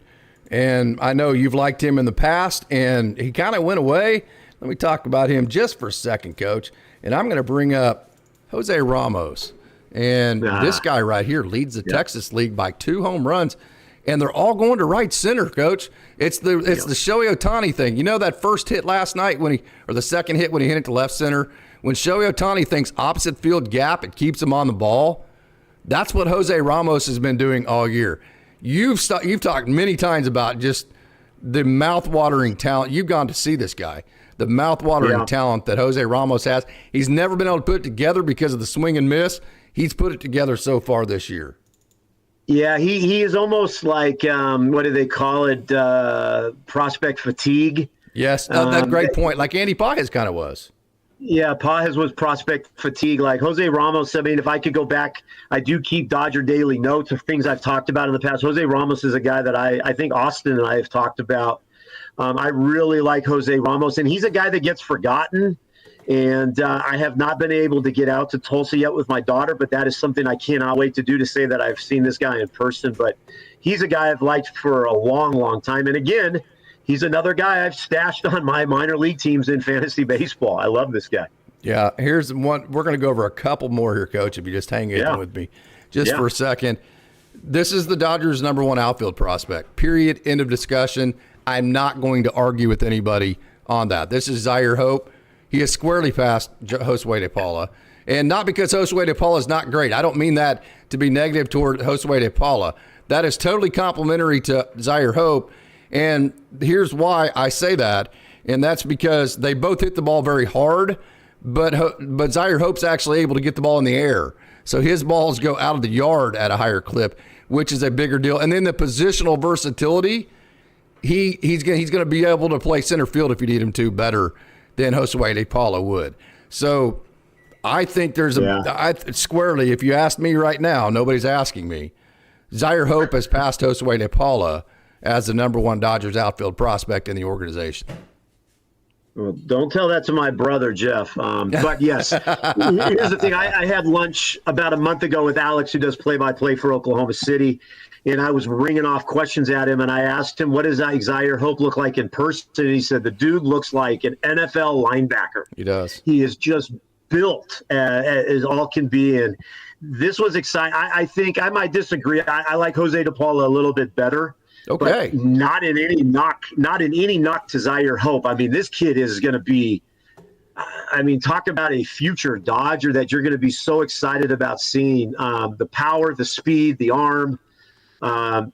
I know you've liked him in the past, and he kind of went away. Let me talk about him just for a second, Coach. And I'm going to bring up Jose Ramos. And this guy right here leads the Texas League by 2 home runs, and they're all going to right center, Coach. It's the Shohei Ohtani thing. You know that first hit last night or the second hit when he hit it to left center? When Shohei Ohtani thinks opposite field gap, it keeps him on the ball. That's what Jose Ramos has been doing all year. You've talked many times about just the mouth-watering talent. You've gone to see this guy. The mouth-watering talent that Jose Ramos has. He's never been able to put it together because of the swing and miss. He's put it together so far this year. Yeah, he is almost like, what do they call it, prospect fatigue. Yes, that's a great point. Like Andy Pages kind of was. Yeah, Pages was prospect fatigue. Like Jose Ramos, I mean, if I could go back, I do keep Dodger Daily notes of things I've talked about in the past. Jose Ramos is a guy that I think Austin and I have talked about. I really like Jose Ramos, and he's a guy that gets forgotten. And I have not been able to get out to Tulsa yet with my daughter, but that is something I cannot wait to do, to say that I've seen this guy in person. But he's a guy I've liked for a long, long time. And again, he's another guy I've stashed on my minor league teams in fantasy baseball. I love this guy. Yeah, here's one. We're going to go over a couple more here, Coach, if you just hang in with me just for a second. This is the Dodgers' number one outfield prospect, period, end of discussion. I'm not going to argue with anybody on that. This is Zaire Hope. He is squarely past Josue De Paula. And not because Josue De Paula is not great. I don't mean that to be negative toward Josue De Paula. That is totally complimentary to Zaire Hope. And here's why I say that. And that's because they both hit the ball very hard, but Zaire Hope's actually able to get the ball in the air. So his balls go out of the yard at a higher clip, which is a bigger deal. And then the positional versatility, he's going to be able to play center field if you need him to better than Josue De Paula would. So I think there's squarely, if you ask me right now, nobody's asking me, Zaire Hope has passed Josue De Paula as the number one Dodgers outfield prospect in the organization. Well, don't tell that to my brother, Jeff. But yes, here's the thing. I had lunch about a month ago with Alex, who does play-by-play for Oklahoma City, and I was ringing off questions at him, and I asked him, what does Zaire Hope look like in person? And he said, the dude looks like an NFL linebacker. He does. He is just built as all can be, and this was exciting. I think I might disagree. I like Jose De Paula a little bit better. Okay. But not in any knock to Zaire Hope. I mean, this kid is going to be, talk about a future Dodger that you're going to be so excited about seeing. The power, the speed, the arm.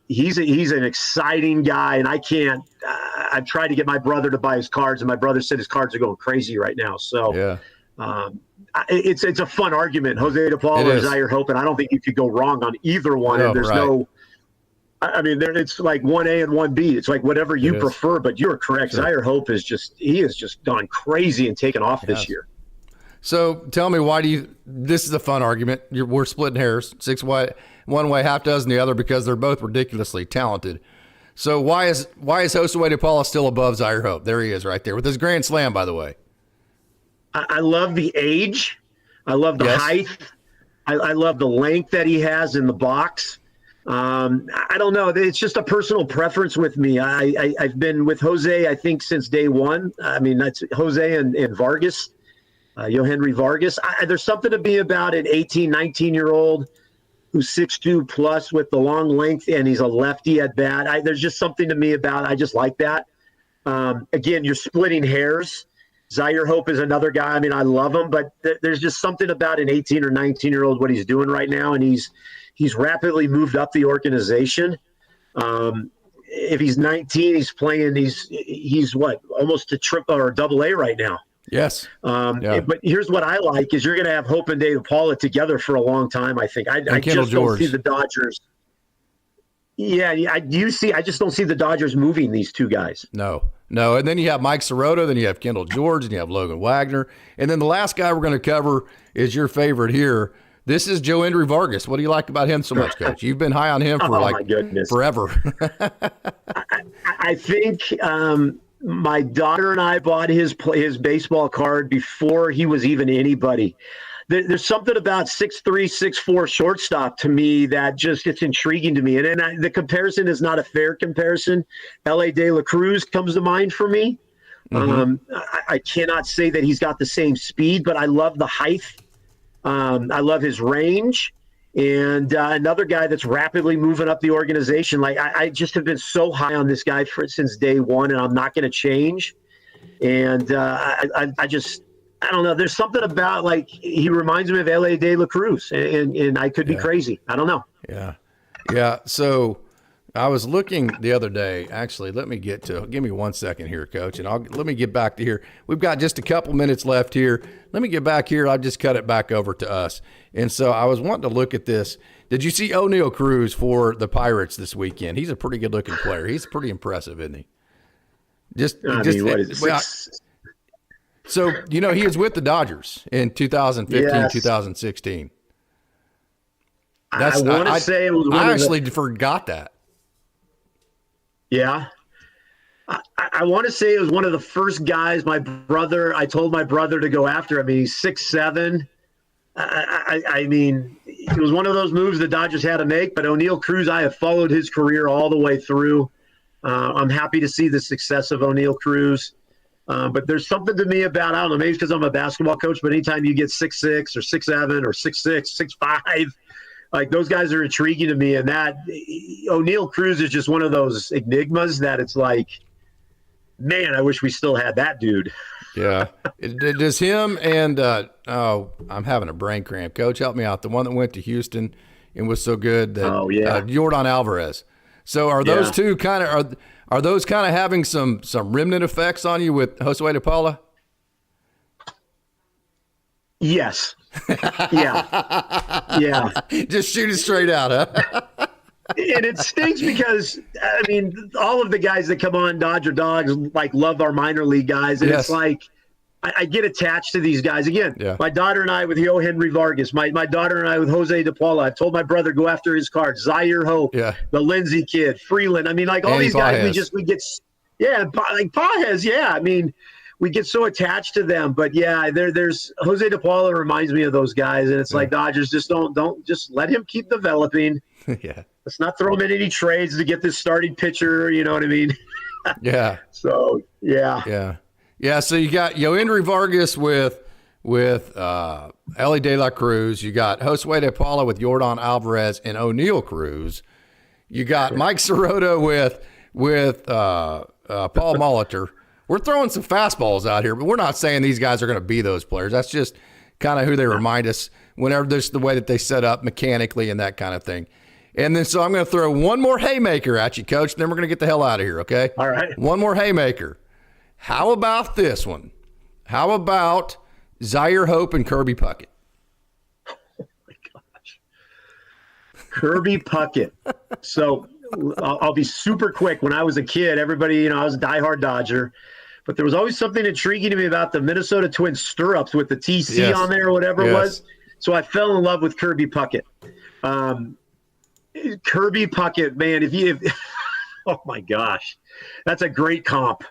He's an exciting guy, and I've tried to get my brother to buy his cards, and my brother said his cards are going crazy right now. So it's a fun argument, Jose De Paula or Zaire Hope, and I don't think you could go wrong on either one. And there's it's like 1A and 1B. It's like whatever you prefer, but you're correct. Sure. Zaire Hope has just gone crazy and taken off this year. So tell me, this is a fun argument. We're splitting hairs, one way, half dozen the other, because they're both ridiculously talented. So why is Josue De Paula still above Zaire Hope? There he is right there with his grand slam, by the way. I love the age. I love the height. I love the length that he has in the box. I don't know. It's just a personal preference with me. I've been with Jose, I think, since day one. That's Jose and Vargas, Yohendry Vargas. There's something to be about an 18, 19-year-old who's 6'2 plus with the long length, and he's a lefty at bat. There's just something to me about, I just like that. Again, you're splitting hairs. Zaire Hope is another guy. I love him, but there's just something about an 18 or 19-year-old, what he's doing right now, and he's rapidly moved up the organization. If he's 19, he's playing. He's what, almost a triple or double A right now. Yes. But here's what I like is you're going to have Hope and De Paula together for a long time. I think. I just don't see the Dodgers. Yeah, I just don't see the Dodgers moving these two guys. No. And then you have Mike Sirota, then you have Kendall George, and you have Logan Wagner. And then the last guy we're going to cover is your favorite here. This is Yohendry Vargas. What do you like about him so much, Coach? You've been high on him for forever. I think my daughter and I bought his baseball card before he was even anybody. There's something about 6'3", 6'4" shortstop to me that just it's intriguing to me. And the comparison is not a fair comparison. L.A. De La Cruz comes to mind for me. Mm-hmm. I cannot say that he's got the same speed, but I love the height. I love his range. And another guy that's rapidly moving up the organization. Like I just have been so high on this guy since day one, and I'm not going to change. And I don't know. There's something about, like, he reminds me of L.A. De La Cruz, and I could be crazy. I don't know. Yeah. So I was looking the other day. Actually, give me 1 second here, Coach, and let me get back to here. We've got just a couple minutes left here. Let me get back here. I'll just cut it back over to us. And so I was wanting to look at this. Did you see O'Neal Cruz for the Pirates this weekend? He's a pretty good looking player. He's pretty impressive, isn't he? What is it? So, he was with the Dodgers in 2015, 2016. I want to say it was one I actually forgot that. Yeah. I want to say it was one of the first guys I told my brother to go after. I mean, he's 6'7". I mean, it was one of those moves the Dodgers had to make, but O'Neal Cruz, I have followed his career all the way through. I'm happy to see the success of O'Neal Cruz. But there's something to me about, I don't know, maybe it's because I'm a basketball coach, but anytime you get 6'6" or 6'7" or 6'6", 6'5", like those guys are intriguing to me. And that O'Neal Cruz is just one of those enigmas that it's like, man, I wish we still had that dude. Yeah. Does him and I'm having a brain cramp. Coach, help me out. The one that went to Houston and was so good that Yordan Alvarez. So are those two kind of are those kind of having some remnant effects on you with Josue de Paula? Yes. Yeah. Just shoot it straight out, huh? And it stinks because, I mean, all of the guys that come on Dodger Dogs love our minor league guys. And it's like, I get attached to these guys. Again, my daughter and I with Henry Vargas, my daughter and I with Jose de Paula. I've told my brother, go after his cards. Zaire Hope, the Lindsey kid, Freeland. I mean, all Andy these guys, Pages. we get, Pages, I mean, we get so attached to them. But there's Jose de Paula reminds me of those guys. And it's like Dodgers just don't just let him keep developing. Let's not throw him in any trades to get this starting pitcher. You know what I mean? So, Yeah, so you got Yoendry Vargas with Ellie De La Cruz. You got Josue de Paula with Yordan Alvarez and O'Neal Cruz. You got Mike Sirota with Paul Molitor. We're throwing some fastballs out here, but we're not saying these guys are going to be those players. That's just kind of who they remind us whenever there's the way that they set up mechanically and that kind of thing. And then so I'm going to throw one more haymaker at you, Coach, and then we're going to get the hell out of here, okay? All right. One more haymaker. How about this one? How about Zaire Hope and Kirby Puckett? Oh, my gosh. Kirby Puckett. So I'll be super quick. When I was a kid, everybody, I was a diehard Dodger. But there was always something intriguing to me about the Minnesota Twins stirrups with the TC on there or whatever it was. So I fell in love with Kirby Puckett. Kirby Puckett, man, oh, my gosh. That's a great comp.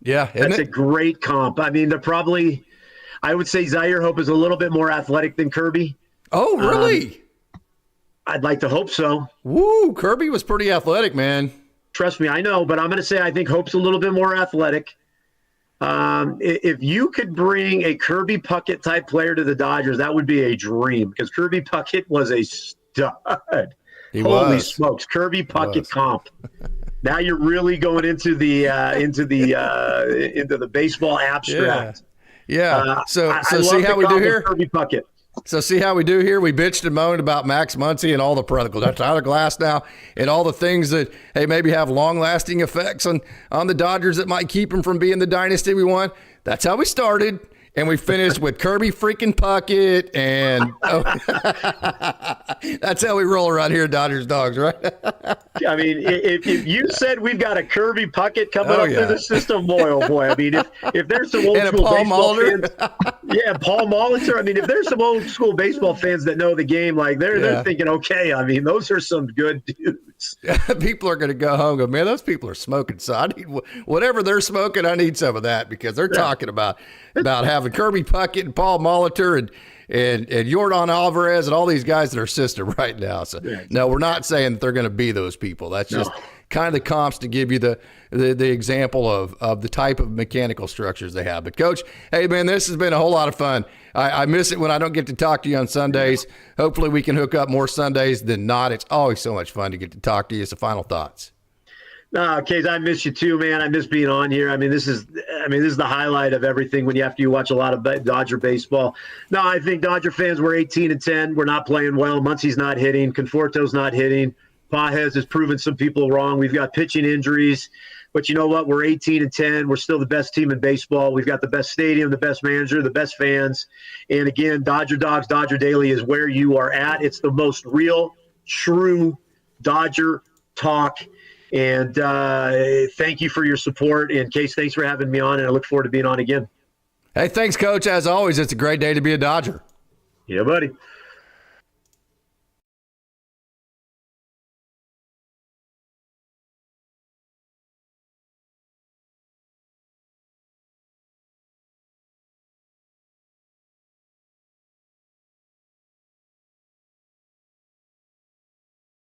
Yeah, that's a great comp. I mean, I would say Zaire Hope is a little bit more athletic than Kirby. Oh, really? I'd like to hope so. Woo, Kirby was pretty athletic, man. Trust me, I know, but I'm going to say I think Hope's a little bit more athletic. If you could bring a Kirby Puckett type player to the Dodgers, that would be a dream because Kirby Puckett was a stud. Holy smokes, Kirby Puckett comp. Now you're really going into the baseball abstract. So see how we do here. Kirby Puckett. So see how we do here. We bitched and moaned about Max Muncy and all the Tyler Glass now and all the things that maybe have long lasting effects on the Dodgers that might keep them from being the dynasty we want. That's how we started. And we finished with Kirby freaking Puckett, and that's how we roll around here, Dodgers Dogs, right? I mean, if you said we've got a Kirby Puckett coming up through the system, boy, oh boy. I mean, if there's some old school baseball fans, Paul Molitor. I mean, if there's some old school baseball fans that know the game, they're thinking, okay, I mean, those are some good dudes. People are going to go home and go, man, those people are smoking. So I need whatever they're smoking. I need some of that because they're talking about having Kirby Puckett and Paul Molitor and Yordan Alvarez and all these guys in our system right now. So no, we're not saying that they're going to be those people. That's just kind of the comps to give you the example of the type of mechanical structures they have. But Coach, hey man, this has been a whole lot of fun. I miss it when I don't get to talk to you on Sundays. Hopefully we can hook up more Sundays than not. It's always so much fun to get to talk to you. So final thoughts. No, Case, I miss you too, man. I miss being on here. I mean, this is the highlight of everything after you watch a lot of Dodger baseball. No, I think Dodger fans were 18-10. We're not playing well. Muncy's not hitting. Conforto's not hitting. Pages has proven some people wrong. We've got pitching injuries, but you know what? We're 18-10. We're still the best team in baseball. We've got the best stadium, the best manager, the best fans. And again, Dodger Dogs, Dodger Daily is where you are at. It's the most real, true Dodger talk. And thank you for your support. And Case, thanks for having me on, and I look forward to being on again. Hey, thanks, Coach. As always, it's a great day to be a Dodger. Yeah, buddy.